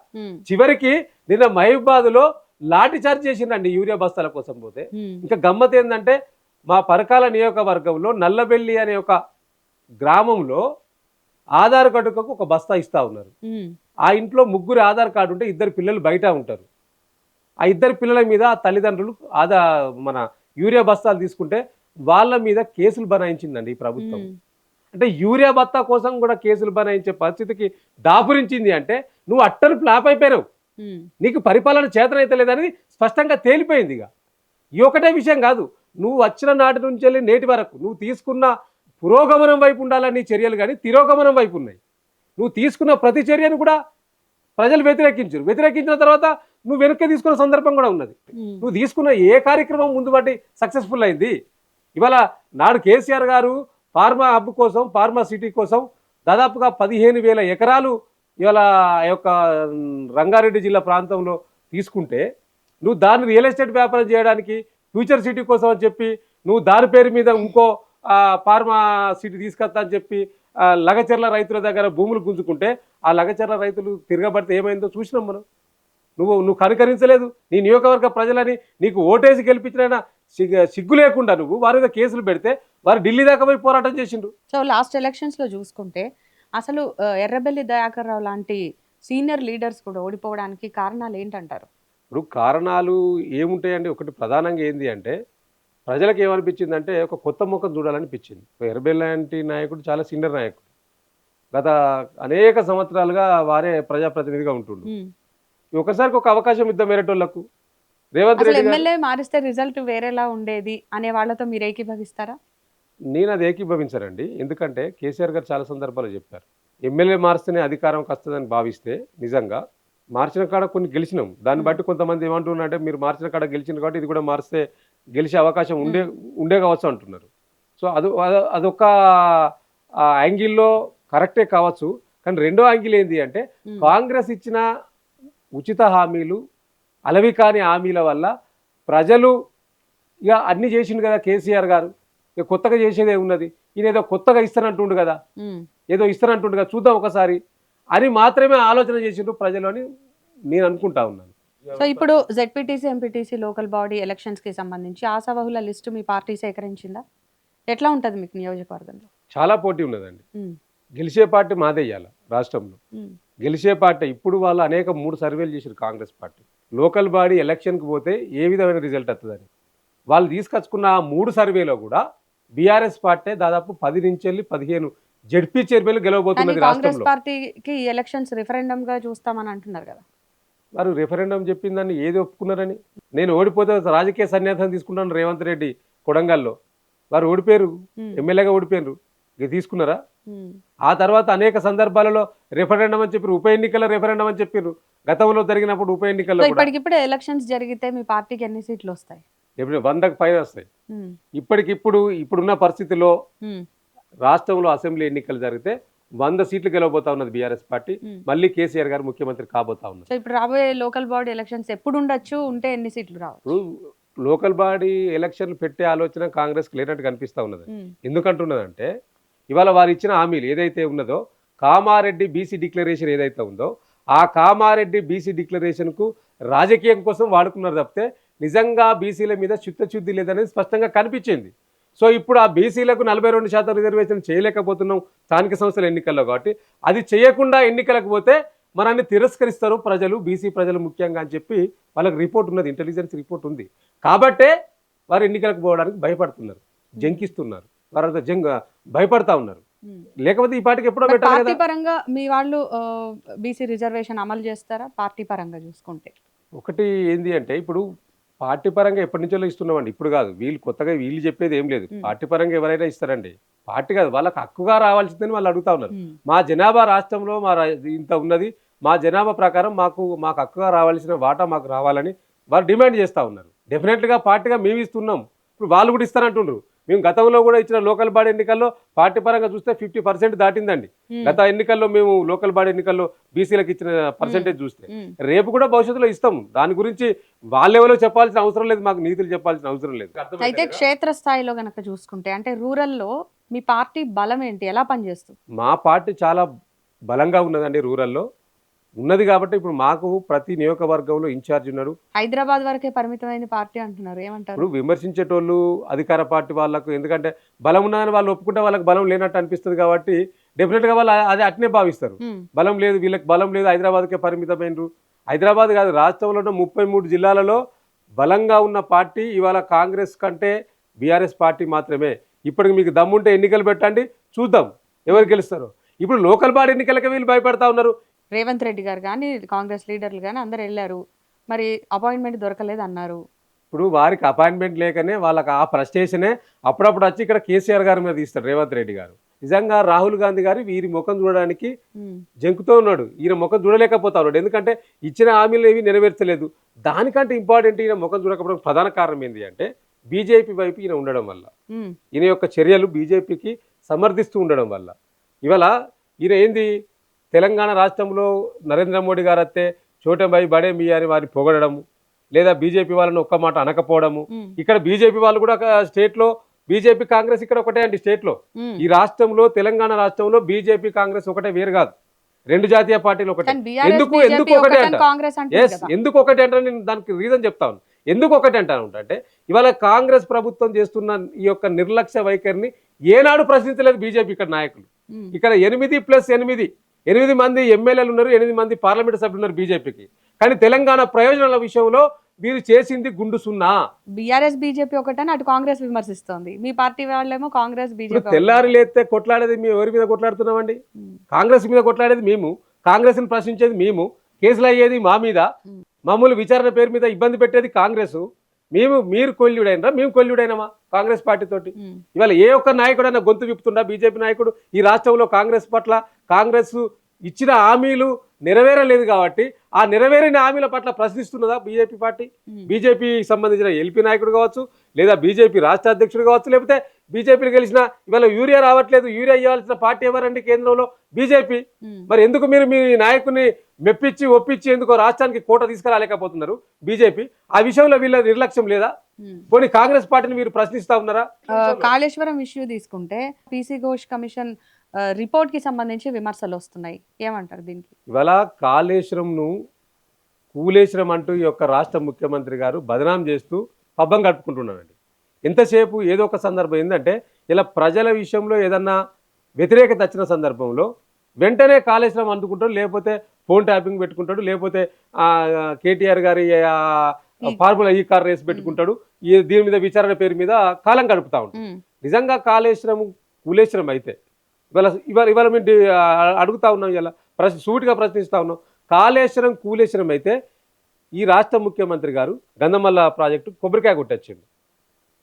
చివరికి నిన్న మహబూబాద్ లో లాఠీ చార్జ్ చేసిందండి యూరియా బస్తాల కోసం పోతే. ఇంకా గమ్మత్ ఏంటంటే మా పరకాల నియోజకవర్గంలో నల్లబెల్లి అనే ఒక గ్రామంలో ఆధార్ కార్డుకు ఒక బస్తా ఇస్తా ఉన్నారు. ఆ ఇంట్లో 3 ఆధార్ కార్డు ఉంటే 2 పిల్లలు బయట ఉంటారు. ఆ 2 పిల్లల మీద తల్లిదండ్రులు మన యూరియా బస్తాలు తీసుకుంటే వాళ్ళ మీద కేసులు బనాయించిందండి ఈ ప్రభుత్వం. అంటే యూరియా బత్తా కోసం కూడా కేసులు బనాయించే పరిస్థితికి దాపురించింది. అంటే నువ్వు అట్టరు ఫ్లాప్ అయిపోయావు, నీకు పరిపాలన చేతనైతే లేదనేది స్పష్టంగా తేలిపోయింది. ఇక ఈ ఒకటే విషయం కాదు, నువ్వు వచ్చిన నాటి నుంచి వెళ్ళి నేటి వరకు నువ్వు తీసుకున్న పురోగమనం వైపు ఉండాలని చర్యలు కానీ తిరోగమనం వైపు ఉన్నాయి. నువ్వు తీసుకున్న ప్రతి చర్యను కూడా ప్రజలు వ్యతిరేకించిన తర్వాత నువ్వు వెనక్కి తీసుకున్న సందర్భం కూడా ఉన్నది. నువ్వు తీసుకున్న ఏ కార్యక్రమం ముందు బట్టి సక్సెస్ఫుల్ అయింది? ఇవాళ నాడు కేసీఆర్ గారు ఫార్మా హబ్ కోసం, ఫార్మా సిటీ కోసం దాదాపుగా 15,000 ఎకరాలు ఇవాళ యొక్క రంగారెడ్డి జిల్లా ప్రాంతంలో తీసుకుంటే నువ్వు దాన్ని రియల్ ఎస్టేట్ వ్యాపారం చేయడానికి ఫ్యూచర్ సిటీ కోసం అని చెప్పి నువ్వు దాని పేరు మీద ఇంకో ఫార్మా సిటీ తీసుకొస్తా అని చెప్పి లగచర్ల రైతుల దగ్గర భూములు గుంజుకుంటే ఆ లగచర్ల రైతులు తిరగబడితే ఏమైందో చూసినాం మనం. నువ్వు కనుకరించలేదు. నీ నియోజకవర్గ ప్రజలని నీకు ఓటేసి గెలిపించినైనా సిగ్గు లేకుండా నువ్వు వారి మీద కేసులు పెడితే వారు ఢిల్లీ దాకా పోయి పోరాటం చేసిండు. సో లాస్ట్ ఎలక్షన్స్ లో చూసుకుంటే అసలు ఎర్రబెల్లి దయాకర్ రావు లాంటి సీనియర్ లీడర్స్ కూడా ఓడిపోవడానికి కారణాలు ఏంటంటారు? ఇప్పుడు కారణాలు ఏముంటాయండి? ఒకటి ప్రధానంగా ఏంది అంటే ప్రజలకు ఏమనిపించిందంటే ఒక కొత్త ముఖం చూడాలనిపించింది. ఎర్రబెల్లి లాంటి నాయకుడు చాలా సీనియర్ నాయకుడు, గత అనేక సంవత్సరాలుగా వారే ప్రజాప్రతినిధిగా ఉంటుండు. ఒకసారికి ఒక అవకాశం ఇద్దాం వేరేటోళ్లకు. రేవంత్ రెడ్డి ఎమ్మెల్యే మారిస్తే రిజల్ట్ వేరేలా ఉండేది అనే వాళ్ళతో మీరు ఏకీభవిస్తారా? నేను అది ఏకీభవించానండి. ఎందుకంటే కేసీఆర్ గారు చాలా సందర్భాలు చెప్పారు, ఎమ్మెల్యే మారిస్తేనే అధికారంకి వస్తుందని భావిస్తే నిజంగా మార్చిన కాడ కొన్ని గెలిచినాం. దాన్ని బట్టి కొంతమంది ఏమంటున్నారంటే మీరు మార్చిన కాడ గెలిచింది కాబట్టి ఇది కూడా మారిస్తే గెలిచే అవకాశం ఉండే కావచ్చు అంటున్నారు. సో అదొక యాంగిల్లో కరెక్టే కావచ్చు. కానీ రెండో యాంగిల్ ఏంటి అంటే కాంగ్రెస్ ఇచ్చిన ఉచిత హామీలు, అలవి కాని హామీల వల్ల ప్రజలు ఇక అన్ని చేసిండు కదా కేసీఆర్ గారు, ఇక కొత్తగా చేసేదే ఉన్నది, ఈయన ఏదో కొత్తగా ఇస్తానంటుండు కదా, ఏదో ఇస్తానంటుండు కదా, చూద్దాం ఒకసారి అని మాత్రమే ఆలోచన చేసిండ్రు ప్రజలు అని నేను అనుకుంటా ఉన్నాను. సో ఇప్పుడు ZPTC, MPTC, local body elections కి సంబంధించి ఆశావహుల లిస్టు మీ పార్టీ సేకరించిందా? ఎట్లా ఉంటుంది మీకు నియోజకవర్గంలో? చాలా పోటీ ఉన్నదండి. గెలిచే పార్టీ మాదే ఇయ్యాల రాష్ట్రంలో. గెలిచే పార్టీ ఇప్పుడు వాళ్ళు అనేక 3 సర్వేలు చేశారు కాంగ్రెస్ పార్టీ. లోకల్ బాడీ ఎలక్షన్కి పోతే ఏ విధమైన రిజల్ట్ వస్తుందని వాళ్ళు తీసుకొచ్చుకున్న ఆ 3 సర్వేలో కూడా బీఆర్ఎస్ పార్టీ దాదాపు 10 నుంచి 15 జెడ్పీ చైర్మన్లు గెలవబోతున్నది కాంగ్రెస్ రాష్ట్రంలో. పార్టీకి ఎలక్షన్స్ రిఫరెండం గా చూస్తామని అంటున్నారు కదా. వారు రెఫరెండం చెప్పిందని ఏది ఒప్పుకున్నారని. నేను ఓడిపోతే రాజకీయ సన్యాసం తీసుకుంటాను రేవంత్ రెడ్డి కొడంగల్లో. వారు ఓడిపోయారు, ఎమ్మెల్యేగా ఓడిపోయారు, ఇక తీసుకున్నారా? ఆ తర్వాత అనేక సందర్భాలలో రెఫరెండం అని చెప్పారు, ఉప ఎన్నికల రెఫరెండం అని చెప్పారు. గతంలో జరిగినప్పుడు ఉప ఎన్నికల్లో ఇప్పటికిప్పుడు ఎలక్షన్స్ జరిగితే మీ పార్టీకి ఎన్ని సీట్లు వస్తాయి? ఎప్పుడు 100కు పైన వస్తాయి. ఇప్పుడున్న పరిస్థితిలో రాష్ట్రంలో అసెంబ్లీ ఎన్నికలు జరిగితే 100 సీట్లు గెలవబోతా ఉన్నది బీఆర్ఎస్ పార్టీ. మళ్ళీ కేసీఆర్ గారు ముఖ్యమంత్రి కాబోతా ఉన్నారు. ఇప్పుడు రాబోయే లోకల్ బాడీ ఎలక్షన్స్ ఎప్పుడు ఉండొచ్చు, ఉంటే ఎన్ని సీట్లు రావచ్చు? లోకల్ బాడీ ఎలక్షన్లు పెట్టే ఆలోచన కాంగ్రెస్ లేనట్టు కనిపిస్తా ఉన్నది. ఎందుకంటున్నదంటే ఇవాళ వారు ఇచ్చిన హామీలు ఏదైతే ఉన్నదో, కామారెడ్డి బీసీ డిక్లరేషన్ ఏదైతే ఉందో ఆ కామారెడ్డి బీసీ డిక్లరేషన్కు రాజకీయం కోసం వాడుకున్నారు తప్పితే నిజంగా బీసీల మీద చిత్తశుద్ధి లేదనేది స్పష్టంగా కనిపించింది. సో ఇప్పుడు ఆ బీసీలకు 42% రిజర్వేషన్ చేయలేకపోతున్నాం స్థానిక సంస్థల ఎన్నికల్లో. కాబట్టి అది చేయకుండా ఎన్నికలకు పోతే మనల్ని తిరస్కరిస్తారు ప్రజలు, బీసీ ప్రజలు ముఖ్యంగా అని చెప్పి వాళ్ళకి రిపోర్ట్ ఉన్నది, ఇంటెలిజెన్స్ రిపోర్ట్ ఉంది. కాబట్టే వారు ఎన్నికలకు పోవడానికి భయపడుతున్నారు, జంకిస్తున్నారు, వారంతా భయపడతా ఉన్నారు. లేకపోతే ఈ పార్టీకి ఎప్పుడో పెట్టాలి. పార్టీ పరంగా మీ వాళ్ళు బీసీ రిజర్వేషన్ అమలు చేస్తారా? పార్టీ పరంగా చూసుకుంటే ఒకటి ఏంది అంటే ఇప్పుడు పార్టీ పరంగా ఎప్పటి నుంచో ఇస్తున్నామండి, ఇప్పుడు కాదు. కొత్తగా వీళ్ళు చెప్పేది ఏం లేదు. పార్టీ పరంగా ఎవరైనా ఇస్తారండి, పార్టీ కాదు, వాళ్ళకి హక్కుగా రావాల్సిందని వాళ్ళు అడుగుతా ఉన్నారు. మా జనాభా రాష్ట్రంలో ఇంత ఉన్నది, మా జనాభా ప్రకారం మాకు హక్కుగా రావాల్సిన వాటా మాకు రావాలని వారు డిమాండ్ చేస్తూ ఉన్నారు. డెఫినెట్గా పార్టీగా మేము ఇస్తున్నాం, ఇప్పుడు వాళ్ళు కూడా ఇస్తారంటుండ్రు. మేము గతంలో కూడా ఇచ్చిన లోకల్ బాడీ ఎన్నికల్లో పార్టీ పరంగా చూస్తే 50% దాటిందండి. గత ఎన్నికల్లో మేము లోకల్ బాడీ ఎన్నికల్లో బీసీలకు ఇచ్చిన పర్సెంటేజ్ చూస్తే రేపు కూడా భవిష్యత్తులో ఇస్తాం. దాని గురించి వాళ్ళెవరో చెప్పాల్సిన అవసరం లేదు, మాకు నీతులు చెప్పాల్సిన అవసరం లేదు. అయితే క్షేత్రస్థాయిలో గనక చూసుకుంటే అంటే రూరల్లో మీ పార్టీ బలం ఏంటి, ఎలా పనిచేస్తుంది? మా పార్టీ చాలా బలంగా ఉన్నదండి, రూరల్లో ఉన్నది. కాబట్టి ఇప్పుడు మాకు ప్రతి నియోజకవర్గంలో ఇన్ఛార్జ్ ఉన్నాడు. హైదరాబాద్ వరకే పరిమితమైన పార్టీ అంటున్నారు, ఏమంటారు? ఇప్పుడు విమర్శించేటోళ్ళు అధికార పార్టీ వాళ్ళకు, ఎందుకంటే బలం ఉన్నదని వాళ్ళు ఒప్పుకుంటే వాళ్ళకి బలం లేనట్టు అనిపిస్తుంది. కాబట్టి డెఫినెట్గా వాళ్ళు అది అట్నే భావిస్తారు. బలం లేదు, వీళ్ళకి బలం లేదు, హైదరాబాద్కే పరిమితమైనరు. హైదరాబాద్ కాదు, రాష్ట్రంలో ఉన్న 33 జిల్లాలలో బలంగా ఉన్న పార్టీ ఇవాళ కాంగ్రెస్ కంటే బీఆర్ఎస్ పార్టీ మాత్రమే. ఇప్పటికి మీకు దమ్ముంటే ఎన్నికలు పెట్టండి, చూద్దాం ఎవరు గెలుస్తారో. ఇప్పుడు లోకల్ బాడీ ఎన్నికలకే వీళ్ళు భయపడతా ఉన్నారు. రేవంత్ రెడ్డి గారు కానీ కాంగ్రెస్ లీడర్లు కానీ అందరు వెళ్ళారు, మరి అపాయింట్మెంట్ దొరకలేదు అన్నారు. ఇప్పుడు వారికి అపాయింట్మెంట్ లేకనే వాళ్ళకి ఆ ఫ్రస్ట్రేషనే అప్పుడప్పుడు వచ్చి ఇక్కడ కేసీఆర్ గారి మీద తీస్తారు రేవంత్ రెడ్డి గారు. నిజంగా రాహుల్ గాంధీ గారు వీరి ముఖం చూడడానికి జంకుతూ ఉన్నాడు, ఈయన ముఖం చూడలేకపోతా ఉన్నాడు. ఎందుకంటే ఇచ్చిన హామీలు ఏవి నెరవేర్చలేదు. దానికంటే ఇంపార్టెంట్ ఈయన ముఖం చూడకపోవడం ప్రధాన కారణం ఏంటి అంటే బీజేపీ వైపు ఈయన ఉండడం వల్ల, ఈయన యొక్క చర్యలు బీజేపీకి సమర్థిస్తూ ఉండడం వల్ల. ఇవాళ ఈయన ఏంది, తెలంగాణ రాష్ట్రంలో నరేంద్ర మోడీ గారు వస్తే చోటంబాయి బడే మీ అని వారిని పొగడము, లేదా బీజేపీ వాళ్ళని ఒక్క మాట అనకపోవడము. ఇక్కడ బీజేపీ వాళ్ళు కూడా స్టేట్లో బీజేపీ కాంగ్రెస్ ఇక్కడ ఒకటే అండి స్టేట్లో. ఈ రాష్ట్రంలో తెలంగాణ రాష్ట్రంలో బీజేపీ కాంగ్రెస్ ఒకటే, వేరు కాదు, 2 జాతీయ పార్టీలు ఒకటే. ఎందుకు ఒకటే అంట? ఎందుకు ఒకటే అంటే నేను దానికి రీజన్ చెప్తాను. ఎందుకు ఒకటి అంటాను అంటే ఇవాళ కాంగ్రెస్ ప్రభుత్వం చేస్తున్న ఈ యొక్క నిర్లక్ష్య వైఖరిని ఏనాడు ప్రశ్నించలేదు బీజేపీ ఇక్కడ నాయకులు. ఇక్కడ 8 మంది ఎమ్మెల్యేలు ఉన్నారు, 8 మంది పార్లమెంట్ సభ్యులు ఉన్నారు బీజేపీకి. కానీ తెలంగాణ ప్రయోజనాల విషయంలో మీరు చేసింది గుండు సున్నా. బీఆర్ఎస్ బీజేపీ ఒకటని అటు కాంగ్రెస్ విమర్శిస్తోంది, మీ పార్టీ వాళ్ళేమో కాంగ్రెస్ బీజేపీ. తెల్లారి లేస్తే కొట్లాడేది మేము ఎవరి మీద కొట్లాడుతున్నామండి? కాంగ్రెస్ మీద కొట్లాడేది మేము, కాంగ్రెస్ ని ప్రశ్నించేది మేము, కేసులు అయ్యేది మా మీద, మామూలు విచారణ పేరు మీద ఇబ్బంది పెట్టేది కాంగ్రెస్. మీరు కొల్లుడైనరా, మేము కొల్లుడైనమా కాంగ్రెస్ పార్టీతోటి? ఇవాళ ఏ ఒక్క నాయకుడైనా గొంతు విప్పుతుండా బీజేపీ నాయకుడు ఈ రాష్ట్రంలో కాంగ్రెస్ పట్ల? కాంగ్రెస్ ఇచ్చిన హామీలు నెరవేరలేదు కాబట్టి ఆ నెరవేరిన హామీల పట్ల ప్రశ్నిస్తున్నదా బీజేపీ పార్టీ? బీజేపీకి సంబంధించిన ఎల్పీ నాయకుడు కావచ్చు, లేదా బీజేపీ రాష్ట్ర అధ్యక్షుడు కావచ్చు, లేకపోతే బీజేపీని గెలిచిన ఇవాళ యూరియా రావట్లేదు, యూరియా ఇవ్వాల్సిన పార్టీ ఎవరండి కేంద్రంలో? బీజేపీ. మరి ఎందుకు మీరు మీ నాయకుని మెప్పించి ఒప్పించి ఎందుకో రాష్ట్రానికి కోట తీసుకురాలేకపోతున్నారు బీజేపీ? ఆ విషయంలో వీళ్ళ నిర్లక్ష్యం లేదా? పోనీ కాంగ్రెస్ పార్టీని మీరు ప్రశ్నిస్తా ఉన్నారా? కాళేశ్వరం ఇష్యూ తీసుకుంటే పీసీ ఘోష్ కమిషన్ రిపోర్ట్ కి సంబంధించి విమర్శలు వస్తున్నాయి, ఏమంటారు దీనికి? ఇవాళ కాళేశ్వరంను కూలేశ్వరం అంటూ ఈ యొక్క రాష్ట్ర ముఖ్యమంత్రి గారు బదనాం చేస్తూ పబ్బం గడుపుకుంటున్నారండి. ఎంతసేపు ఏదో ఒక సందర్భం ఏంటంటే ఇలా ప్రజల విషయంలో ఏదన్నా వ్యతిరేకత వచ్చిన సందర్భంలో వెంటనే కాళేశ్వరం అందుకుంటాడు, లేకపోతే ఫోన్ ట్యాపింగ్ పెట్టుకుంటాడు, లేకపోతే కేటీఆర్ గారి ఫార్ములా ఈ కార్ రేస్ పెట్టుకుంటాడు, దీని మీద విచారణ పేరు మీద కాలం గడుపుతా ఉంటాడు. నిజంగా కాళేశ్వరం కూలేశ్వరం అయితే ఇవాళ ఇవాళ ఇవాళ మేము అడుగుతా ఉన్నాం, ఇలా సూటిగా ప్రశ్నిస్తా ఉన్నాం. కాళేశ్వరం కూలేశ్వరం అయితే ఈ రాష్ట్ర ముఖ్యమంత్రి గారు గంధమల్ల ప్రాజెక్టు కొబ్బరికాయ కొట్టొచ్చింది,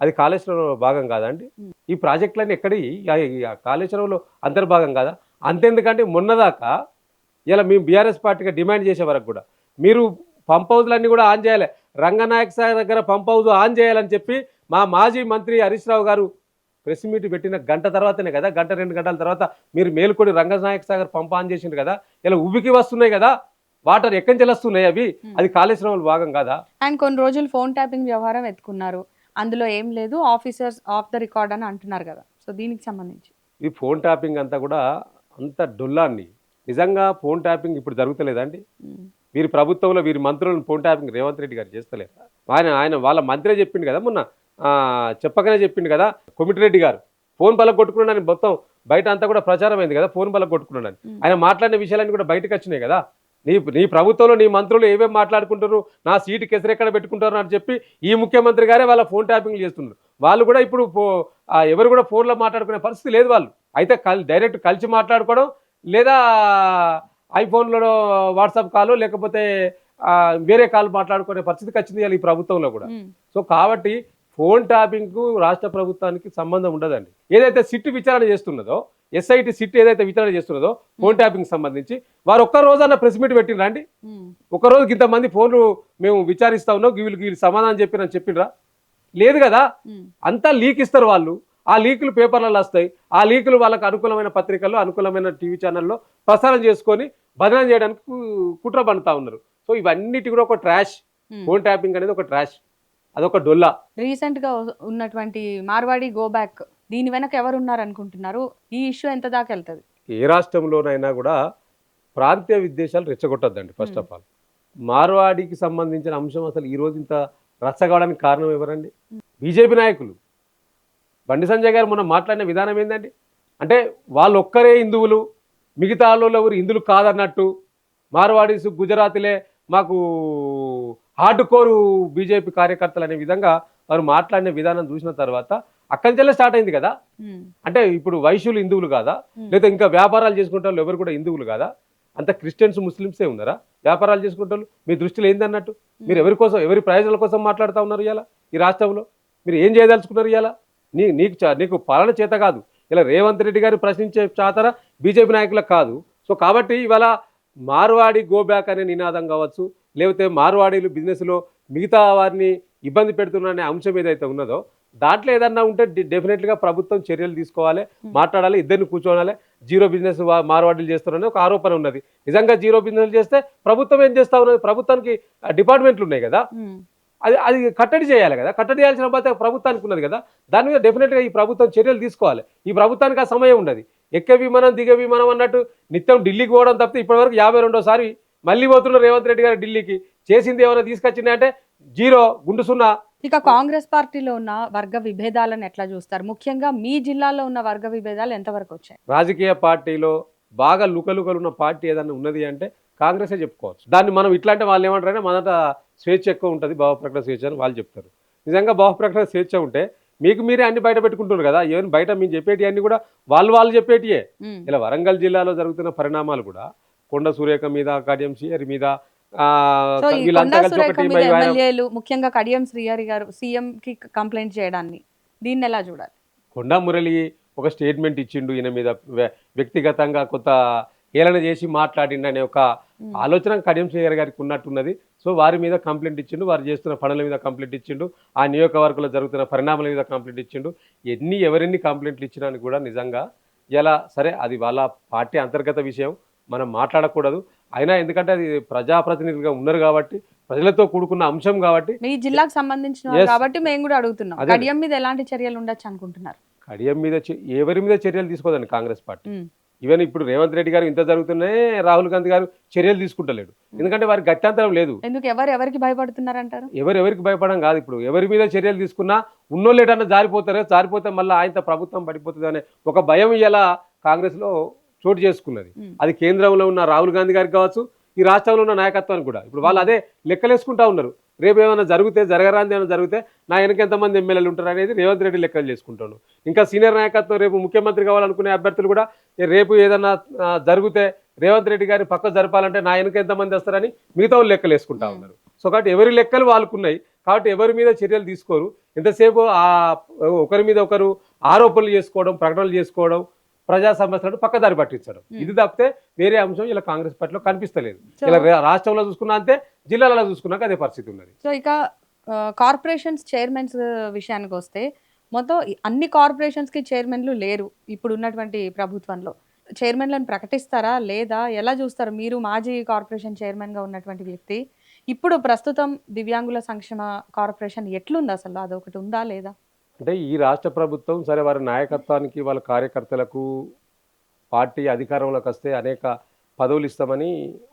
అది కాళేశ్వరంలో భాగం కాదా అండి? ఈ ప్రాజెక్టులన్నీ ఎక్కడి కాళేశ్వరంలో అంతర్భాగం కాదా? అంతెందుకంటే మొన్నదాకా ఇలా మేము బీఆర్ఎస్ పార్టీగా డిమాండ్ చేసే వరకు కూడా మీరు పంప్ హౌజ్లన్నీ కూడా ఆన్ చేయాలి, రంగనాయక సాగర్ దగ్గర పంప్ హౌజ్ ఆన్ చేయాలని చెప్పి మా మాజీ మంత్రి హరీష్ రావు గారు ప్రెస్ మీట్ పెట్టిన గంట తర్వాతనే కదా, గంట 2 గంటల తర్వాత మీరు మేలుకొని రంగనాయక సాగర్ పంప్ ఆన్ చేసిండు కదా, ఇలా ఉబ్బికి వస్తున్నాయి కదా వాటర్, ఎక్కడి నుంచి వస్తున్నాయి అవి, అది కాళేశ్వరంలో భాగం కాదా? అండ్ కొన్ని రోజులు ఫోన్ ట్యాపింగ్ వ్యవహారం ఎత్తుకున్నారు, అందులో ఏం లేదు, ఆఫీసర్స్ ఆఫ్ ద రికార్డ్ అని అంటున్నారు కదా, సో దీనికి సంబంధించి ఈ ఫోన్ ట్యాపింగ్ అంతా కూడా అంత డొల్లాన్ని. నిజంగా ఫోన్ ట్యాపింగ్ ఇప్పుడు జరుగుతలేదా అండి? వీరి ప్రభుత్వంలో వీరి మంత్రులను ఫోన్ ట్యాపింగ్ రేవంత్ రెడ్డి గారు చేస్తలేరు. ఆయన వాళ్ళ మంత్రే చెప్పిండు కదా, మొన్న చెప్పకనే చెప్పిండు కదా కొమిటిరెడ్డి గారు, ఫోన్ బల కొట్టుకున్నాడని మొత్తం బయట అంతా కూడా ప్రచారం అయింది కదా, ఫోన్ బల కొట్టుకున్నాడని. ఆయన మాట్లాడిన విషయాలన్నీ కూడా బయటకు వచ్చినాయి కదా. నీ ప్రభుత్వంలో నీ మంత్రులు ఏమేమి మాట్లాడుకుంటారు, నా సీటు కెసరెక్కడ పెట్టుకుంటారు అని చెప్పి ఈ ముఖ్యమంత్రి గారే వాళ్ళ ఫోన్ ట్యాపింగ్ చేస్తున్నారు. వాళ్ళు కూడా ఇప్పుడు ఎవరు కూడా ఫోన్లో మాట్లాడుకునే పరిస్థితి లేదు. వాళ్ళు అయితే డైరెక్ట్ కలిసి మాట్లాడుకోవడం, లేదా ఐఫోన్లో వాట్సాప్ కాల్, లేకపోతే వేరే కాల్ మాట్లాడుకునే పరిస్థితికి వచ్చింది ఈ ప్రభుత్వంలో కూడా. సో కాబట్టి ఫోన్ ట్యాపింగ్కు రాష్ట్ర ప్రభుత్వానికి సంబంధం ఉండదండి. ఏదైతే సిట్ విచారణ చేస్తున్నదో, ఎస్ఐటి సిట్ ఏదైతే విచారణ చేస్తున్నదో ఫోన్ ట్యాపింగ్ సంబంధించి, వారు ఒక్క రోజన్నా ప్రెస్ మీట్ పెట్టినరా అండి? ఒక్కరోజు ఇంతమంది ఫోన్లు మేము విచారిస్తా ఉన్నాం, వీళ్ళు సమాధానం చెప్పిరని చెప్పినరా? లేదు కదా. అంతా లీక్ ఇస్తారు వాళ్ళు, ఆ లీకులు పేపర్లలో వస్తాయి, ఆ లీకులు వాళ్ళకు అనుకూలమైన పత్రికల్లో, అనుకూలమైన టీవీ ఛానల్లో ప్రసారం చేసుకొని బదనాం చేయడానికి కుట్ర పడుతూ ఉన్నారు. సో ఇవన్నిటి కూడా ఒక ట్రాష్. ఫోన్ ట్యాపింగ్ అనేది ఒక ట్రాష్, అదొక డొల్లా. రీసెంట్ గా ఉన్నటువంటి మార్వాడి గో బ్యాక్, దీని వెనక ఎవరు ఉన్నారు అనుకుంటున్నారు? ఈ ఇష్యూ ఎంత దాకా వెళ్తుంది? ఏ రాష్ట్రంలోనైనా కూడా ప్రాంతీయ విద్వేషాలు రెచ్చగొట్టద్దండి. ఫస్ట్ ఆఫ్ ఆల్ మార్వాడికి సంబంధించిన అంశం అసలు ఈ రోజు ఇంత రచ్చగవడానికి కారణం ఎవరండి? బీజేపీ నాయకులు. బండి సంజయ్ గారు మొన్న మాట్లాడిన విధానం ఏంటండి అంటే, వాళ్ళు ఒక్కరే హిందువులు, మిగతా వాళ్ళు ఎవరు హిందువులు కాదన్నట్టు, మార్వాడీస్ గుజరాతీలే మాకు హార్డ్ కోరు బీజేపీ కార్యకర్తలు అనే విధంగా వారు మాట్లాడిన విధానం చూసిన తర్వాత అక్కడి నుంచే స్టార్ట్ అయింది కదా. అంటే ఇప్పుడు వైశ్యులు హిందువులు కాదా, లేదా ఇంకా వ్యాపారాలు చేసుకుంటే వాళ్ళు ఎవరు కూడా హిందువులు కాదా? అంత క్రిస్టియన్స్ ముస్లిమ్సే ఉన్నారా వ్యాపారాలు చేసుకుంటే? మీ దృష్టిలో ఏందన్నట్టు? మీరు ఎవరి కోసం, ఎవరి ప్రయోజనాల కోసం మాట్లాడుతూ ఉన్నారు ఇలా? ఈ రాష్ట్రంలో మీరు ఏం చేయదలుచుకున్నారు ఇలా? నీకు పాలన చేత కాదు, ఇలా రేవంత్ రెడ్డి గారు ప్రశ్నించే చాతర బీజేపీ నాయకులకు కాదు. సో కాబట్టి ఇవాళ మార్వాడి గో బ్యాక్ అనే నినాదం కావచ్చు, లేకపోతే మార్వాడీలు బిజినెస్లో మిగతా వారిని ఇబ్బంది పెడుతున్న అంశం ఏదైతే ఉన్నదో, దాంట్లో ఏదన్నా ఉంటే డెఫినెట్గా ప్రభుత్వం చర్యలు తీసుకోవాలి, మాట్లాడాలి, ఇద్దరిని కూర్చోవాలి. జీరో బిజినెస్ మార్వాడీలు చేస్తున్నారని ఒక ఆరోపణ ఉన్నది. నిజంగా జీరో బిజినెస్ చేస్తే ప్రభుత్వం ఏం చేస్తా ఉన్నది? ప్రభుత్వానికి డిపార్ట్మెంట్లు ఉన్నాయి కదా, అది కట్టడి చేయాలి కదా. కట్టడి చేయాల్సిన బాధ్యత ప్రభుత్వానికి ఉన్నది కదా. దాని మీద డెఫినెట్గా ఈ ప్రభుత్వం చర్యలు తీసుకోవాలి. ఈ ప్రభుత్వానికి ఆ సమయం ఉండదు. ఎక్కే విమానం దిగే విమానం అన్నట్టు నిత్యం ఢిల్లీకి పోవడం తప్పితే ఇప్పటివరకు 52వ మళ్ళీ పోతున్నారు రేవంత్ రెడ్డి గారు ఢిల్లీకి. చేసింది ఏమైనా తీసుకొచ్చింది అంటే జీరో, గుండు సున్నా. ఇక కాంగ్రెస్ పార్టీలో ఉన్న వర్గ విభేదాలను ఎట్లా చూస్తారు? ముఖ్యంగా మీ జిల్లాలో ఉన్న వర్గ విభేదాలు ఎంతవరకు వచ్చాయి? రాజకీయ పార్టీలో బాగా లుకలుకలు ఉన్న పార్టీ ఏదన్నా ఉన్నది అంటే కాంగ్రెసే చెప్పుకోవచ్చు. దాన్ని మనం ఇట్లా అంటే వాళ్ళు ఏమంటారంటే మొదట స్వేచ్ఛ ఎక్కువ ఉంటుంది, భావప్రకటన స్వేచ్ఛ అని వాళ్ళు చెప్తారు. నిజంగా భావప్రకటన స్వేచ్ఛ ఉంటే మీకు మీరే అన్ని బయట పెట్టుకుంటున్నారు కదా. ఏమైనా బయట మేము చెప్పేటి అన్ని కూడా వాళ్ళు చెప్పేటియే. ఇలా వరంగల్ జిల్లాలో జరుగుతున్న పరిణామాలు కూడా కొండ సురేఖ మీద, కడియం శ్రీహరి మీద, ముఖ్యంగా కడియం శ్రీహరి గారు సీఎం కి కంప్లైంట్ చేయడాన్ని, దీన్ని ఎలా చూడాలి? కొండా మురళి ఒక స్టేట్మెంట్ ఇచ్చిండు, ఈయన మీద వ్యక్తిగతంగా కొంత హేళన చేసి మాట్లాడిండనే ఒక ఆలోచన కడియం శ్రీహరి గారికి ఉన్నట్టున్నది. సో వారి మీద కంప్లైంట్ ఇచ్చిండు, వారు చేస్తున్న పనుల మీద కంప్లైంట్ ఇచ్చిండు, ఆ నియోజకవర్గంలో జరుగుతున్న పరిణామాల మీద కంప్లైంట్ ఇచ్చిండు. ఎవరెన్ని కంప్లైంట్లు ఇచ్చినా కూడా నిజంగా ఇలా సరే అది వాళ్ళ పార్టీ అంతర్గత విషయం, మనం మాట్లాడకూడదు. అయినా ఎందుకంటే అది ప్రజాప్రతినిధులుగా ఉన్నారు కాబట్టి, ప్రజలతో కూడుకున్న అంశం కాబట్టి, మీ జిల్లాకు సంబంధించిన వాళ్ళు కాబట్టి మేము కూడా అడుగుతున్నాం. కడియం మీద ఎలాంటి చర్యలు ఉండొచ్చు అనుకుంటున్నారు? కడియం మీద ఎవరి మీద చర్యలు తీసుకోదండి కాంగ్రెస్ పార్టీ. ఈవెన్ ఇప్పుడు రేవంత్ రెడ్డి గారు ఇంత జరుగుతున్నాయి, రాహుల్ గాంధీ గారు చర్యలు తీసుకుంటలేడు. ఎందుకంటే వారికి గత్యంతరం లేదు. ఎందుకు ఎవరికి భయపడుతున్నారంటారు? ఎవరికి భయపడడం కాదు. ఇప్పుడు ఎవరి మీద చర్యలు తీసుకున్నా ఉన్నోళ్ళు ఏటన్నా జారిపోతే మళ్ళీ ఆయనతో ప్రభుత్వం పడిపోతుంది అనే ఒక భయం ఇలా కాంగ్రెస్ లో చోటు చేసుకున్నది. అది కేంద్రంలో ఉన్న రాహుల్ గాంధీ గారికి కావచ్చు, ఈ రాష్ట్రంలో ఉన్న నాయకత్వానికి కూడా. ఇప్పుడు వాళ్ళు అదే లెక్కలేసుకుంటా ఉన్నారు. రేపు ఏమైనా జరగరాంది ఏమైనా జరిగితే నా వెనక ఎంతమంది ఎమ్మెల్యేలు ఉంటారు అనేది రేవంత్ రెడ్డి లెక్కలు చేసుకుంటాను. ఇంకా సీనియర్ నాయకత్వం రేపు ముఖ్యమంత్రి కావాలనుకునే అభ్యర్థులు కూడా రేపు ఏదన్నా జరిగితే రేవంత్ రెడ్డి గారిని పక్క జరపాలంటే నా వెనక ఎంతమంది వస్తారని మిగతా వాళ్ళు లెక్కలు వేసుకుంటా ఉన్నారు. సో కాబట్టి ఎవరి లెక్కలు వాళ్ళకున్నాయి కాబట్టి ఎవరి మీద చర్యలు తీసుకోరు. ఎంతసేపు ఒకరి మీద ఒకరు ఆరోపణలు చేసుకోవడం, ప్రకటనలు చేసుకోవడం, ప్రజా సమస్యలను పక్కదారి పట్టించడం, ఇది తప్పితే వేరే అంశం ఇలా కాంగ్రెస్ పార్టీలో కనిపిస్తలేదు. ఇలా రాష్ట్రంలో చూసుకున్నా అంతే, జిల్లాలలో చూసుకున్నాక అదే పరిస్థితి ఉన్నది. సో ఇక కార్పొరేషన్స్ చైర్మన్స్ విషయానికి వస్తే మొత్తం అన్ని కార్పొరేషన్స్ కి చైర్మన్లు లేరు ఇప్పుడు ఉన్నటువంటి ప్రభుత్వంలో. చైర్మన్లను ప్రకటిస్తారా లేదా ఎలా చూస్తారు? మీరు మాజీ కార్పొరేషన్ చైర్మన్ గా ఉన్నటువంటి వ్యక్తి, ఇప్పుడు ప్రస్తుతం దివ్యాంగుల సంక్షేమ కార్పొరేషన్ ఎట్లుంది అసలు? అదొకటి ఉందా లేదా? అంటే ఈ రాష్ట్ర ప్రభుత్వం సరే వారి నాయకత్వానికి, వాళ్ళ కార్యకర్తలకు పార్టీ అధికారంలోకి వస్తే అనేక పదవులు ఇస్తామని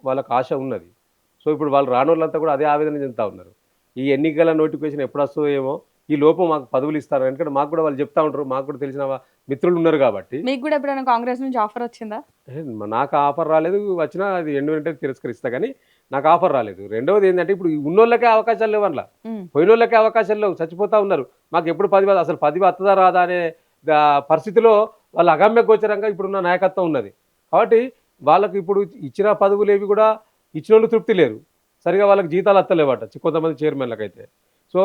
వాళ్ళకు ఆశ ఉన్నది. సో ఇప్పుడు వాళ్ళు రానోళ్ళంతా కూడా అదే ఆవేదన చెందుతూ ఉన్నారు. ఈ ఎన్నికల నోటిఫికేషన్ ఎప్పుడు వస్తుందో ఏమో, ఈ లోపు మాకు పదవులు ఇస్తారు. ఎందుకంటే మాకు కూడా వాళ్ళు చెప్తా ఉంటారు, మాకు కూడా తెలిసిన మిత్రులు ఉన్నారు కాబట్టి. మీకు కూడా ఎప్పుడైనా కాంగ్రెస్ నుంచి ఆఫర్ వచ్చిందా? నాకు ఆఫర్ రాలేదు. వచ్చినా అది వెంటనే తిరస్కరిస్తా, కానీ నాకు ఆఫర్ రాలేదు. రెండవది ఏంటంటే ఇప్పుడు ఉన్నోళ్ళకే అవకాశాలు లేవు, అందులో పోయినోళ్ళకే అవకాశాలు లేవు, చచ్చిపోతా ఉన్నారు. మాకు ఎప్పుడు పదవి అసలు పదవి వస్తుందా రాదా అనే పరిస్థితిలో వాళ్ళ అగమ్య గోచరంగా ఇప్పుడున్న నాయకత్వం ఉన్నది. కాబట్టి వాళ్ళకి ఇప్పుడు ఇచ్చిన పదవులు ఏవి కూడా ఇచ్చిన వాళ్ళు తృప్తి లేరు, సరిగా వాళ్ళకి జీతాలు వస్తలేవట కొంతమంది చైర్మన్లకు అయితే. సో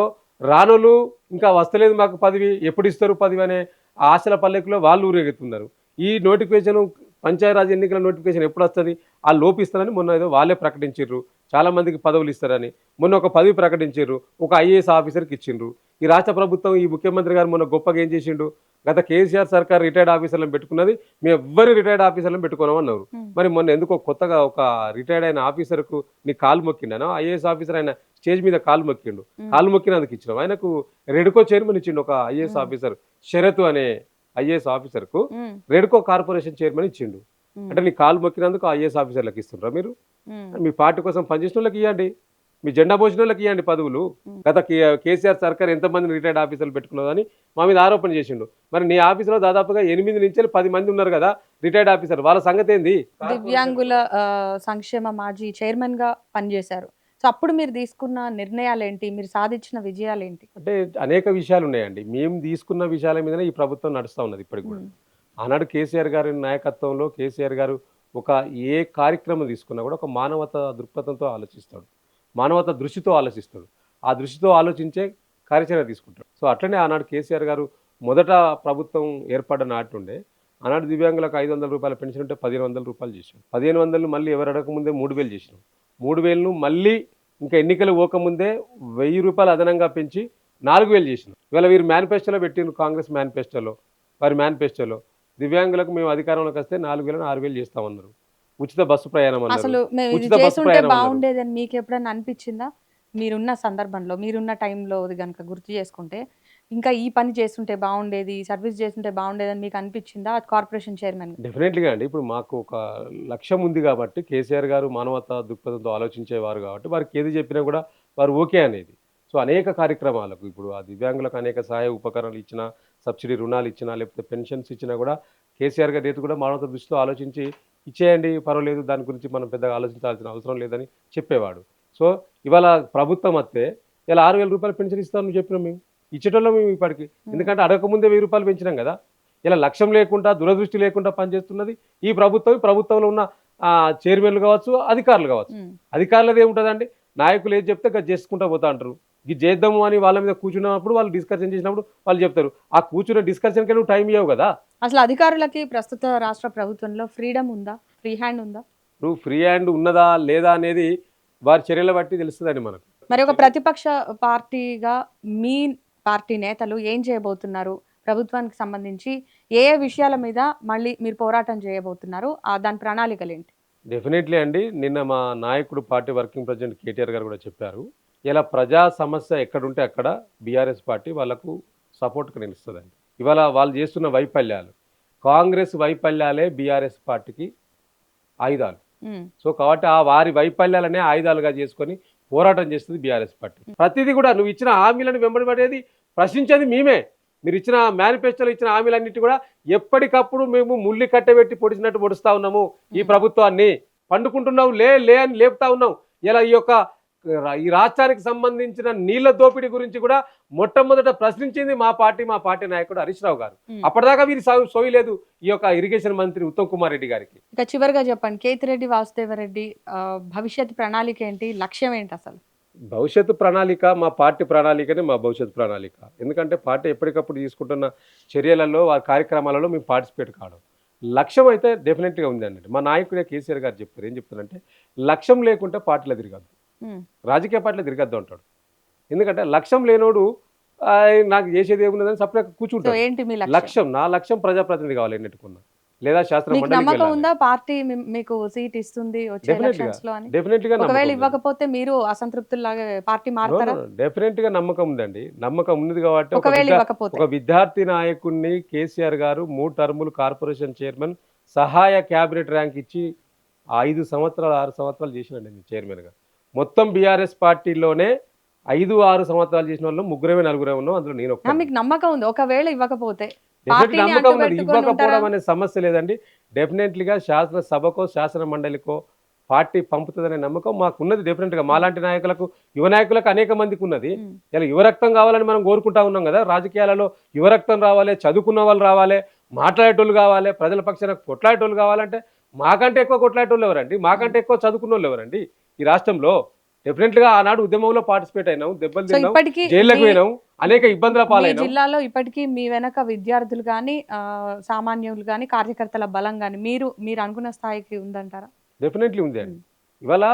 రానోళ్ళు ఇంకా వస్తలేదు మాకు పదవి, ఎప్పుడు ఇస్తారు పదవి అనే ఆశల పల్లెకులో వాళ్ళు ఊరేగుతున్నారు. ఈ నోటిఫికేషన్ పంచాయతీరాజ్ ఎన్నికల నోటిఫికేషన్ ఎప్పుడు వస్తుంది, ఆ లోపిస్తారని మొన్న ఏదో వాళ్ళే ప్రకటించారు. చాలామందికి పదవులు ఇస్తారని మొన్న ఒక పదవి ప్రకటించారు, ఒక ఐఏఎస్ ఆఫీసర్కి ఇచ్చిండ్రు. ఈ రాష్ట్ర ప్రభుత్వం, ఈ ముఖ్యమంత్రి గారు మొన్న గొప్పగా ఏం చేసిండు, గత కేసీఆర్ సర్కార్ రిటైర్డ్ ఆఫీసర్లను పెట్టుకున్నది, మేము ఎవ్వరు రిటైర్డ్ ఆఫీసర్లను పెట్టుకున్నామన్నారు. మరి మొన్న ఎందుకో కొత్తగా ఒక రిటైర్డ్ అయిన ఆఫీసర్కు నీ కాలు మొక్కిండను, ఐఏఎస్ ఆఫీసర్ ఆయన స్టేజ్ మీద కాలు మొక్కిండు, కాలు మొక్కినందుకు ఇచ్చినాం. ఆయనకు రెడ్కో చైర్మన్ ఇచ్చిండు ఒక ఐఏఎస్ ఆఫీసర్, షరతు అనే ఐఏఎస్ ఆఫీసర్కు రెడ్కో కార్పొరేషన్ చైర్మన్ ఇచ్చిండు. అంటే నీ కాలు మొక్కినందుకు ఐఏఎస్ ఆఫీసర్లకు ఇస్తుండ్రా మీరు? మీ పార్టీ కోసం పనిచేసిన వాళ్ళకి ఇవ్వండి, మీ జెండా భోజన వాళ్ళకి ఇవ్వండి పదవులు. గత కేసీఆర్ సర్కార్ ఎంతమంది రిటైర్డ్ ఆఫీసర్లు పెట్టుకున్నదని మా మీద ఆరోపణ చేసిండు. మరి నీ ఆఫీసులో దాదాపుగా 8 నుంచి 10 మంది ఉన్నారు కదా రిటైర్డ్ ఆఫీసర్, వాళ్ళ సంగతి ఏంది? దివ్యాంగుల సంక్షేమ మాజీ చైర్మన్ గా పనిచేశారు. సో అప్పుడు మీరు తీసుకున్న నిర్ణయాలు ఏంటి, మీరు సాధించిన విజయాలు ఏంటి? అంటే అనేక విషయాలు ఉన్నాయండి. మేము తీసుకున్న విషయాల మీదనే ఈ ప్రభుత్వం నడుస్తూ ఉన్నది ఇప్పటికి కూడా. ఆనాడు కేసీఆర్ గారి నాయకత్వంలో కేసీఆర్ గారు ఒక ఏ కార్యక్రమం తీసుకున్నా కూడా ఒక మానవతా దృక్పథంతో ఆలోచిస్తాడు, మానవతా దృష్టితో ఆలోచిస్తాడు. ఆ దృష్టితో ఆలోచించే కార్యాచరణ తీసుకుంటాడు. సో అట్లనే ఆనాడు కేసీఆర్ గారు మొదట ప్రభుత్వం ఏర్పడ్డ నాటుండే ఆనాడు దివ్యాంగులకు 500 రూపాయల పెన్షన్ ఉంటే 1500 రూపాయలు చేసాం. 1500 మళ్ళీ ఎవరు అడగకముందే 3000 చేసినాం. 3000ను మళ్ళీ ఇంకా ఎన్నికలు పోకముందే 1000 రూపాయలు అదనంగా పెంచి 4000 చేసినాం. ఇవాళ వీరు మేనిఫెస్టోలో పెట్టిన కాంగ్రెస్ మేనిఫెస్టోలో, వారి మేనిఫెస్టోలో దివ్యాంగులకు మేము అధికారంలోకి వస్తే 4000 6000 చేస్తామన్నారు. ఉచిత బస్సు ప్రయాణం అసలు బాగుండేదని మీకు ఎప్పుడైనా అనిపించిందా? మీరున్న సందర్భంలో, మీరున్న టైంలో కనుక గుర్తు చేసుకుంటే ఇంకా ఈ పని చేస్తుంటే బాగుండేది, సర్వీస్ చేస్తుంటే బాగుండేదని మీకు అనిపించిందా కార్పొరేషన్ చైర్మన్? డెఫినెట్లీగా అండి. ఇప్పుడు మాకు ఒక లక్ష్యం ఉంది కాబట్టి, కేసీఆర్ గారు మానవతా దృక్పథంతో ఆలోచించేవారు కాబట్టి వారికి ఏది చెప్పినా కూడా వారు ఓకే అనేది. సో అనేక కార్యక్రమాలకు ఇప్పుడు ఆ దివ్యాంగులకు అనేక సహాయ ఉపకరణలు ఇచ్చినా, సబ్సిడీ రుణాలు ఇచ్చినా, లేకపోతే పెన్షన్స్ ఇచ్చినా కూడా కేసీఆర్ గారి రేటు కూడా మానవతా దృష్టితో ఆలోచించి ఇచ్చేయండి పర్వాలేదు, దాని గురించి మనం పెద్దగా ఆలోచించాల్సిన అవసరం లేదని చెప్పేవాడు. సో ఇవాళ ప్రభుత్వం వస్తే ఇలా 6000 రూపాయలు పెన్షన్ ఇస్తామని చెప్పినాం. మేము ఇచ్చేటోళ్ళం మేము ఇప్పటికి, ఎందుకంటే అడగకముందే 1000 రూపాయలు పెంచినాం కదా. ఇలా లక్ష్యం లేకుండా దురదృష్టి లేకుండా పనిచేస్తున్నది ఈ ప్రభుత్వం. ప్రభుత్వంలో ఉన్న చైర్మన్లు కావచ్చు, అధికారులు కావచ్చు. అధికారులది ఏముంటుందండి, నాయకులు ఏది చెప్తే అది చేసుకుంటూ పోతా అంటారు. ఇది చేద్దాము అని వాళ్ళ మీద కూర్చున్నప్పుడు, వాళ్ళు డిస్కషన్ చేసినప్పుడు వాళ్ళు చెప్తారు. ఆ కూర్చున్న డిస్కషన్కి నువ్వు టైం ఇవ్వవు కదా. అసలు అధికారులకి ప్రస్తుత రాష్ట్ర ప్రభుత్వంలో ఫ్రీడమ్ ఉందా, ఫ్రీ హ్యాండ్ ఉందా? ఇప్పుడు ఫ్రీ హ్యాండ్ ఉన్నదా లేదా అనేది వారి చర్యల బట్టి తెలుస్తుందండి మనకు. మరి ఒక ప్రతిపక్ష పార్టీగా మీ పార్టీ నేతలు ఏం చేయబోతున్నారు? ప్రభుత్వానికి సంబంధించి ఏ ఏ విషయాల మీద మళ్ళీ మీరు పోరాటం చేయబోతున్నారు? దాని ప్రణాళికలేంటి? డెఫినెట్లీ అండి. నిన్న మా నాయకుడు పార్టీ వర్కింగ్ ప్రెసిడెంట్ కేటీఆర్ గారు కూడా చెప్పారు. ఇలా ప్రజా సమస్య ఎక్కడుంటే అక్కడ బీఆర్ఎస్ పార్టీ వాళ్ళకు సపోర్ట్‌గా నిలుస్తదండి. ఇవాళ వాళ్ళు చేస్తున్న వైఫల్యాలు, కాంగ్రెస్ వైఫల్యాలే బీఆర్ఎస్ పార్టీకి ఆయుధాలు. హ్మ్. సో కాబట్టి ఆ వారి వైఫల్యాలనే ఆయుధాలుగా చేసుకొని పోరాటం చేస్తుంది బీఆర్ఎస్ పార్టీ. ప్రతిదీ కూడా నువ్వు ఇచ్చిన హామీలను వెంబడిపడేది ప్రశ్నించేది మేమే. మీరు ఇచ్చిన మేనిఫెస్టోలో ఇచ్చిన హామీలన్నిటి కూడా ఎప్పటికప్పుడు మేము ముల్లి కట్టబెట్టి పొడిచినట్టు పొడుస్తా ఉన్నాము ఈ ప్రభుత్వాన్ని. పండుకుంటున్నావు లే లే అని లేపుతా ఉన్నాం. ఇలా ఈ రాష్ట్రానికి సంబంధించిన నీళ్ల దోపిడీ గురించి కూడా మొట్టమొదట ప్రశ్నించింది మా పార్టీ నాయకుడు హరీష్ రావు గారు. అప్పటిదాకా వీరి సోయలేదు ఈ యొక్క ఇరిగేషన్ మంత్రి ఉత్తమ్ కుమార్ రెడ్డి గారికి. ఇక చివరిగా చెప్పండి, కేతిరెడ్డి వాసుదేవరెడ్డి భవిష్యత్ ప్రణాళిక ఏంటి? లక్ష్యం ఏంటి అసలు? భవిష్యత్తు ప్రణాళిక మా పార్టీ ప్రణాళికనే మా భవిష్యత్తు ప్రణాళిక. ఎందుకంటే పార్టీ ఎప్పటికప్పుడు తీసుకుంటున్న చర్యలలో వారి కార్యక్రమాలలో మేము పార్టిసిపేట్ కావడం. లక్ష్యం అయితే డెఫినెట్గా ఉందండి. మా నాయకుడే కేసీఆర్ గారు చెప్తారు. ఏం చెప్తారంటే లక్ష్యం లేకుంటే పార్టీలో తిరగద్దు, రాజకీయ పార్టీలో తిరగద్దు అంటాడు. ఎందుకంటే లక్ష్యం లేనోడు నాకు చేసేది ఏమున్నదని సపరేట్గా కూర్చుంటాడు. ఏంటి మీ లక్ష్యం? నా లక్ష్యం ప్రజాప్రతినిధి కావాలి ఎన్నిటికున్నా, లేదా శాస్త్రం నమ్మకం ఉందా పార్టీ మీకు సీట్ ఇస్తుంది వచ్చే ఎలక్షన్స్ లో అని? డెఫినెట్గా. ఒకవేళ ఇవ్వకపోతే మీరు అసంతృప్తులాగా పార్టీ మారుతారా? డెఫినెట్గా నమ్మకం ఉందండి. నమ్మకం ఉంది కాబట్టి ఒకవేళ ఇవ్వకపోతే ఒక విద్యార్థి నాయకుడిని కేసీఆర్ గారు 3 టర్ములు కార్పొరేషన్ చైర్మన్ సహాయ క్యాబినెట్ ర్యాంక్ ఇచ్చి 5 సంవత్సరాలు 6 సంవత్సరాలు చేసినండి నేను చైర్మన్గా. మొత్తం బీఆర్ఎస్ పార్టీలోనే 5-6 సంవత్సరాలు చేసిన వాళ్ళు 3-4 ఉన్నాం. అందులో నేను మీకు నమ్మకం ఉంది ఒకవేళ ఇవ్వకపోతే? నమ్మకం ఉన్నది. ఇవ్వకపోవడం అనే సమస్య లేదండి. డెఫినెట్లీగా శాసనసభకో శాసన మండలికో పార్టీ పంపుతుందనే నమ్మకం మాకు ఉన్నది. డెఫినెట్గా మాలాంటి నాయకులకు, యువ నాయకులకు అనేక మందికి ఉన్నది. ఇలా యువరక్తం కావాలని మనం కోరుకుంటా ఉన్నాం కదా. రాజకీయాలలో యువరక్తం రావాలి, చదువుకున్న వాళ్ళు రావాలి, మాట్లాడేటోళ్ళు కావాలి, ప్రజల పక్షాన కొట్లాడేటోళ్ళు కావాలంటే మాకంటే ఎక్కువ కొట్లాడేటోళ్ళు ఎవరండి? మాకంటే ఎక్కువ చదువుకున్న వాళ్ళు ఎవరండి ఈ రాష్ట్రంలో? డెఫినెట్గా ఆనాడు ఉద్యమంలో పార్టిసిపేట్ అయినాం, దెబ్బలు తిన్నాం, జైల్లోకి పోయినాం, అనేక ఇబ్బందుల పాలైనాం. జిల్లాలో ఇప్పటికీ మీ వెనక విద్యార్థులు కానీ సామాన్యులు కానీ కార్యకర్తల బలం కానీ మీరు అనుకున్న స్థాయికి ఉందంటారా? డెఫినెట్లీ ఉంది అండి. ఇవాళ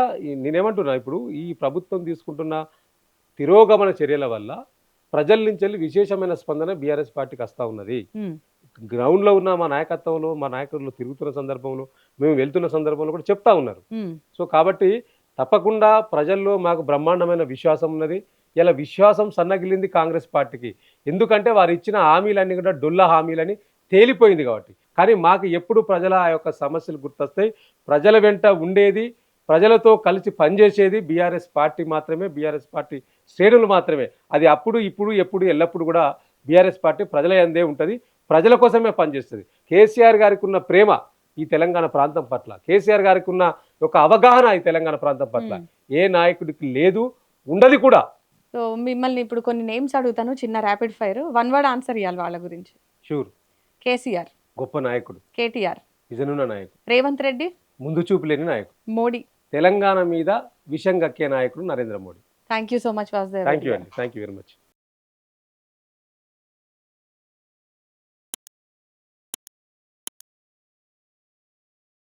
నేనేమంటున్నా, ఇప్పుడు ఈ ప్రభుత్వం తీసుకుంటున్న తిరోగమన చర్యల వల్ల ప్రజల నుంచి వెళ్ళి విశేషమైన స్పందన బీఆర్ఎస్ పార్టీకి వస్తూ ఉన్నది. గ్రౌండ్లో ఉన్న మా నాయకత్వంలో, మా నాయకులు తిరుగుతున్న సందర్భంలో, మేము వెళ్తున్న సందర్భంలో కూడా చెప్తా ఉన్నారు. సో కాబట్టి తప్పకుండా ప్రజల్లో మాకు బ్రహ్మాండమైన విశ్వాసం ఉన్నది. ఇలా విశ్వాసం సన్నగిలింది కాంగ్రెస్ పార్టీకి. ఎందుకంటే వారు ఇచ్చిన హామీలన్నీ కూడా డొల్ల హామీలని తేలిపోయింది కాబట్టి. కానీ మాకు ఎప్పుడు ప్రజల ఆ యొక్క సమస్యలు గుర్తొస్తాయి. ప్రజల వెంట ఉండేది, ప్రజలతో కలిసి పనిచేసేది బీఆర్ఎస్ పార్టీ మాత్రమే, బీఆర్ఎస్ పార్టీ శ్రేణులు మాత్రమే. అది అప్పుడు ఇప్పుడు ఎప్పుడు ఎల్లప్పుడు కూడా బీఆర్ఎస్ పార్టీ ప్రజల యందే ఉంటుంది, ప్రజల కోసమే పనిచేస్తుంది. కేసీఆర్ గారికి ఉన్న ప్రేమ ఈ తెలంగాణ ప్రాంతం పట్ల, కేసీఆర్ గారికి ఉన్న ఒక అవగాహన ఈ తెలంగాణ ప్రాంతం పట్ల ఏ నాయకుడికి లేదు, ఉండదు కూడా. సో మిమ్మల్ని ఇప్పుడు కొన్ని నేమ్స్ అడుగుతాను, చిన్న ర్యాపిడ్ ఫైర్, 1 వర్డ్ ఆన్సర్ ఇవ్వాలి వాళ్ళ గురించి. షూర్. కేసీఆర్ గొప్ప నాయకుడు, కేటీఆర్ నిజనున్న నాయకుడు, రేవంత్ రెడ్డి ముందు చూపు లేని నాయకుడు, మోడీ తెలంగాణ మీద విషం గక్కే నాయకుడు Narendra Modi. Thank you so much Vasudev. Thank you అండి. Thank you very much.